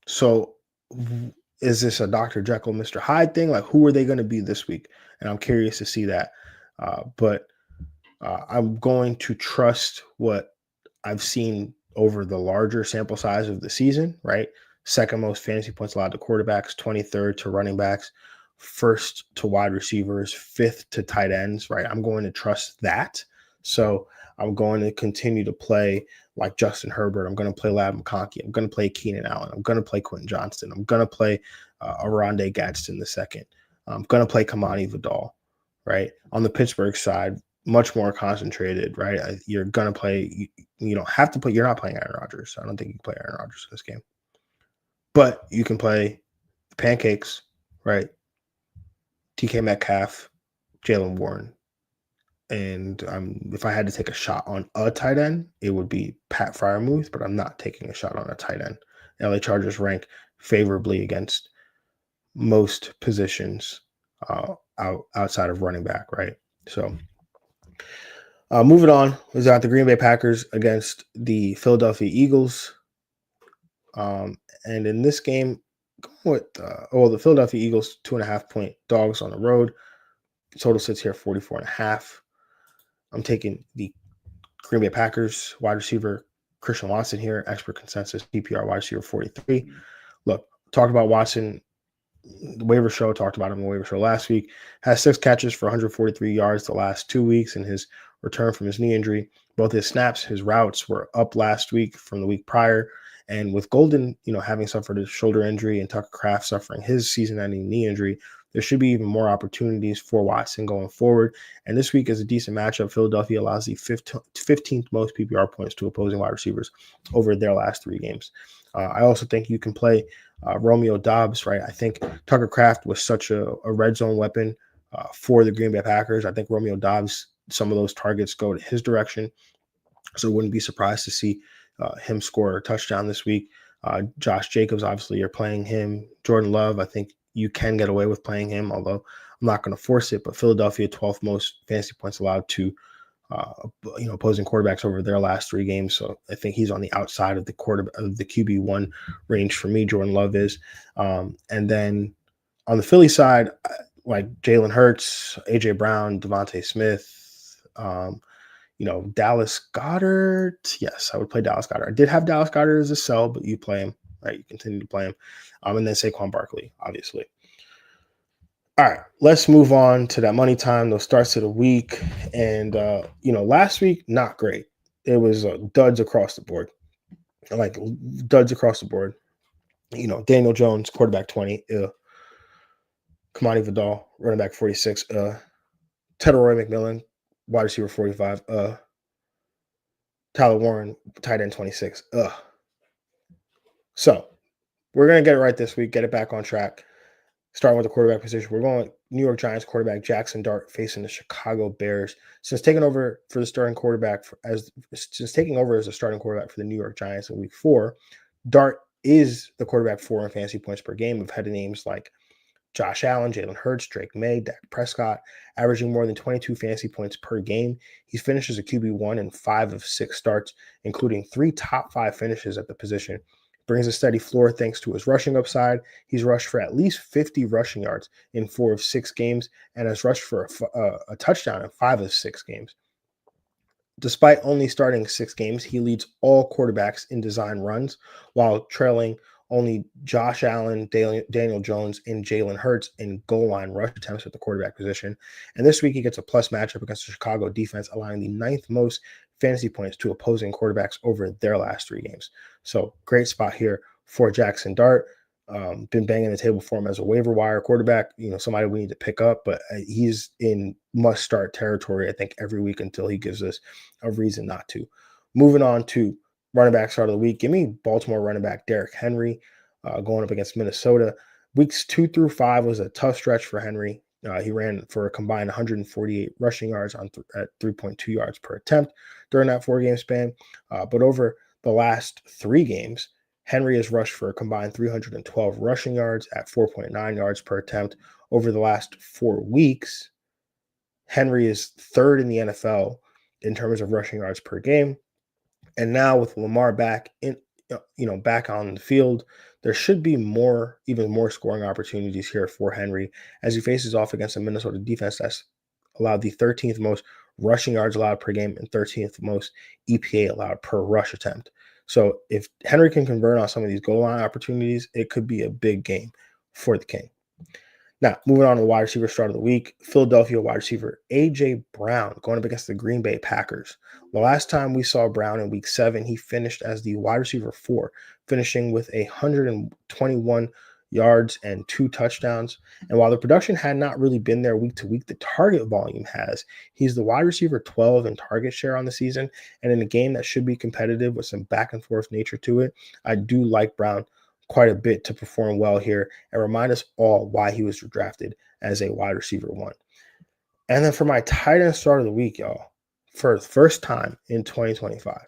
So is this a Dr. Jekyll, Mr. Hyde thing? Like, who are they going to be this week? And I'm curious to see that. But I'm going to trust what I've seen over the larger sample size of the season, right? Second most fantasy points allowed to quarterbacks, 23rd to running backs, first to wide receivers, 5th to tight ends, right? I'm going to trust that. So I'm going to continue to play like Justin Herbert. I'm going to play Ladd McConkey. I'm going to play Keenan Allen. I'm going to play Quentin Johnston. I'm going to play Aronde Gadsden II. I'm going to play Kamani Vidal, right? On the Pittsburgh side, much more concentrated, right? You're going to play, you don't have to play, you're not playing Aaron Rodgers. I don't think you can play Aaron Rodgers in this game. But you can play the Pancakes, right? TK Metcalf, Jalen Warren. And if I had to take a shot on a tight end, it would be Pat Freiermuth, but I'm not taking a shot on a tight end. LA Chargers rank favorably against most positions outside of running back, right? So moving on, we got the Green Bay Packers against the Philadelphia Eagles. And in this game, with the Philadelphia Eagles 2.5-point dogs on the road. Total sits here 44.5. I'm taking the Green Bay Packers wide receiver Christian Watson here, expert consensus PPR wide receiver 43. Look, talked about Watson, the waiver show, talked about him in the waiver show last week. Has 6 catches for 143 yards the last 2 weeks in his return from his knee injury. Both his snaps, his routes were up last week from the week prior. And with Golden, having suffered a shoulder injury and Tucker Kraft suffering his season-ending knee injury, there should be even more opportunities for Watson going forward. And this week is a decent matchup. Philadelphia allows the 15th most PPR points to opposing wide receivers over their last 3 games. I also think you can play Romeo Doubs, right? I think Tucker Kraft was such a red zone weapon for the Green Bay Packers. I think Romeo Doubs, some of those targets go to his direction. So wouldn't be surprised to see him score a touchdown this week. Josh Jacobs, obviously, you're playing him. Jordan Love, I think you can get away with playing him, although I'm not going to force it. But Philadelphia, 12th most fantasy points allowed to opposing quarterbacks over their last 3 games. So I think he's on the outside of the QB1 range for me. Jordan Love is. And then on the Philly side, like Jalen Hurts, AJ Brown, Devontae Smith, Dallas Goedert. Yes, I would play Dallas Goedert. I did have Dallas Goedert as a sell, but you play him, right? You continue to play him. And then Saquon Barkley, obviously. All right, let's move on to that money time, those starts of the week. And, last week, not great. It was duds across the board. Like duds across the board. Daniel Jones, quarterback 20. Kamani Vidal, running back 46. Roy McMillan, wide receiver 45. Tyler Warren, tight end 26. So we're going to get it right this week, get it back on track. Starting with the quarterback position, we're going New York Giants quarterback Jackson Dart facing the Chicago Bears. Since taking over as the starting quarterback for the New York Giants in Week 4, Dart is the quarterback 4 in fantasy points per game. We've had names like Josh Allen, Jalen Hurts, Drake May, Dak Prescott, averaging more than 22 fantasy points per game. He finishes a QB1 in 5 of 6 starts, including 3 top 5 finishes at the position. Brings a steady floor thanks to his rushing upside. He's rushed for at least 50 rushing yards in 4 of 6 games and has rushed for a touchdown in 5 of 6 games. Despite only starting 6 games, he leads all quarterbacks in design runs while trailing only Josh Allen, Daniel Jones, and Jalen Hurts in goal line rush attempts at the quarterback position. And this week he gets a plus matchup against the Chicago defense, allowing the 9th most fantasy points to opposing quarterbacks over their last 3 games. So great spot here for Jackson Dart. Been banging the table for him as a waiver wire quarterback, somebody we need to pick up, but he's in must start territory, I think, every week until he gives us a reason not to. Moving on to running back start of the week. Give me Baltimore running back Derrick Henry going up against Minnesota. Weeks 2 through 5 was a tough stretch for Henry. He ran for a combined 148 rushing yards at 3.2 yards per attempt during that 4-game span. But over the last 3 games, Henry has rushed for a combined 312 rushing yards at 4.9 yards per attempt. Over the last 4 weeks, Henry is 3rd in the NFL in terms of rushing yards per game. And now with Lamar back back on the field, there should be even more scoring opportunities here for Henry as he faces off against a Minnesota defense that's allowed the 13th most rushing yards allowed per game and 13th most EPA allowed per rush attempt. So if Henry can convert on some of these goal line opportunities, it could be a big game for the King. Now, moving on to the wide receiver start of the week, Philadelphia wide receiver A.J. Brown going up against the Green Bay Packers. The last time we saw Brown in week 7, he finished as the wide receiver 4, finishing with 121 yards and 2 touchdowns. And while the production had not really been there week to week, the target volume has. He's the wide receiver 12 in target share on the season. And in a game that should be competitive with some back and forth nature to it, I do like Brown quite a bit to perform well here and remind us all why he was drafted as a wide receiver 1. And then for my tight end start of the week, y'all, for the first time in 2025,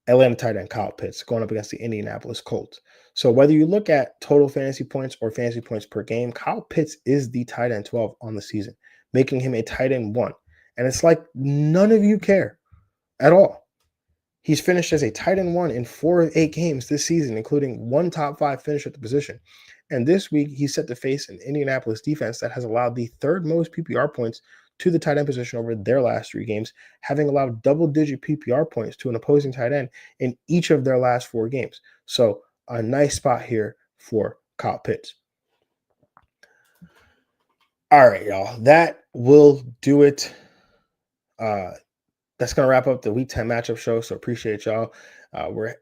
Atlanta tight end Kyle Pitts going up against the Indianapolis Colts. So whether you look at total fantasy points or fantasy points per game, Kyle Pitts is the tight end 12 on the season, making him a tight end 1. And it's like none of you care at all. He's finished as a tight end 1 in 4 of 8 games this season, including 1 top 5 finish at the position. And this week, he's set to face an Indianapolis defense that has allowed the 3rd most PPR points to the tight end position over their last 3 games, having allowed double-digit PPR points to an opposing tight end in each of their last 4 games. So a nice spot here for Kyle Pitts. All right, y'all. That will do it. That's going to wrap up the Week 10 matchup show, so appreciate y'all. We're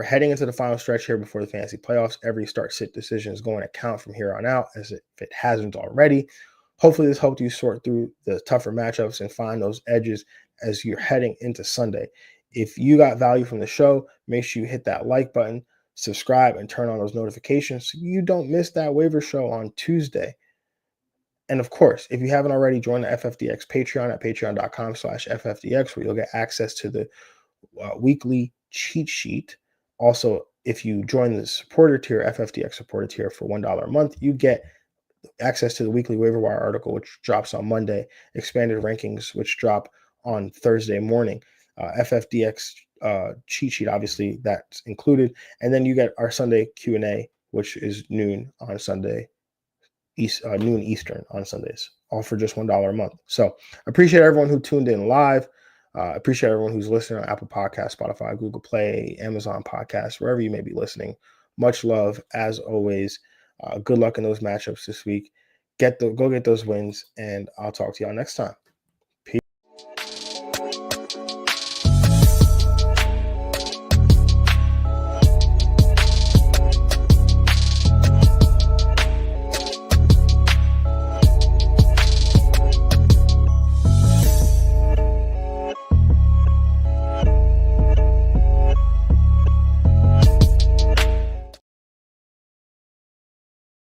heading into the final stretch here before the fantasy playoffs. Every start-sit decision is going to count from here on out, if it hasn't already. Hopefully this helped you sort through the tougher matchups and find those edges as you're heading into Sunday. If you got value from the show, make sure you hit that like button, subscribe, and turn on those notifications so you don't miss that waiver show on Tuesday. And of course, if you haven't already, join the FFDX Patreon at patreon.com/FFDX, where you'll get access to the weekly cheat sheet. Also, if you join the supporter tier, FFDX supporter tier for $1 a month, you get access to the weekly waiver wire article, which drops on Monday, expanded rankings, which drop on Thursday morning, FFDX cheat sheet, obviously, that's included. And then you get our Sunday Q&A, which is noon on Sunday. Noon Eastern on Sundays, all for just $1 a month. So appreciate everyone who tuned in live. Appreciate everyone who's listening on Apple Podcasts, Spotify, Google Play, Amazon Podcasts, wherever you may be listening. Much love as always. Good luck in those matchups this week. Go get those wins, and I'll talk to y'all next time.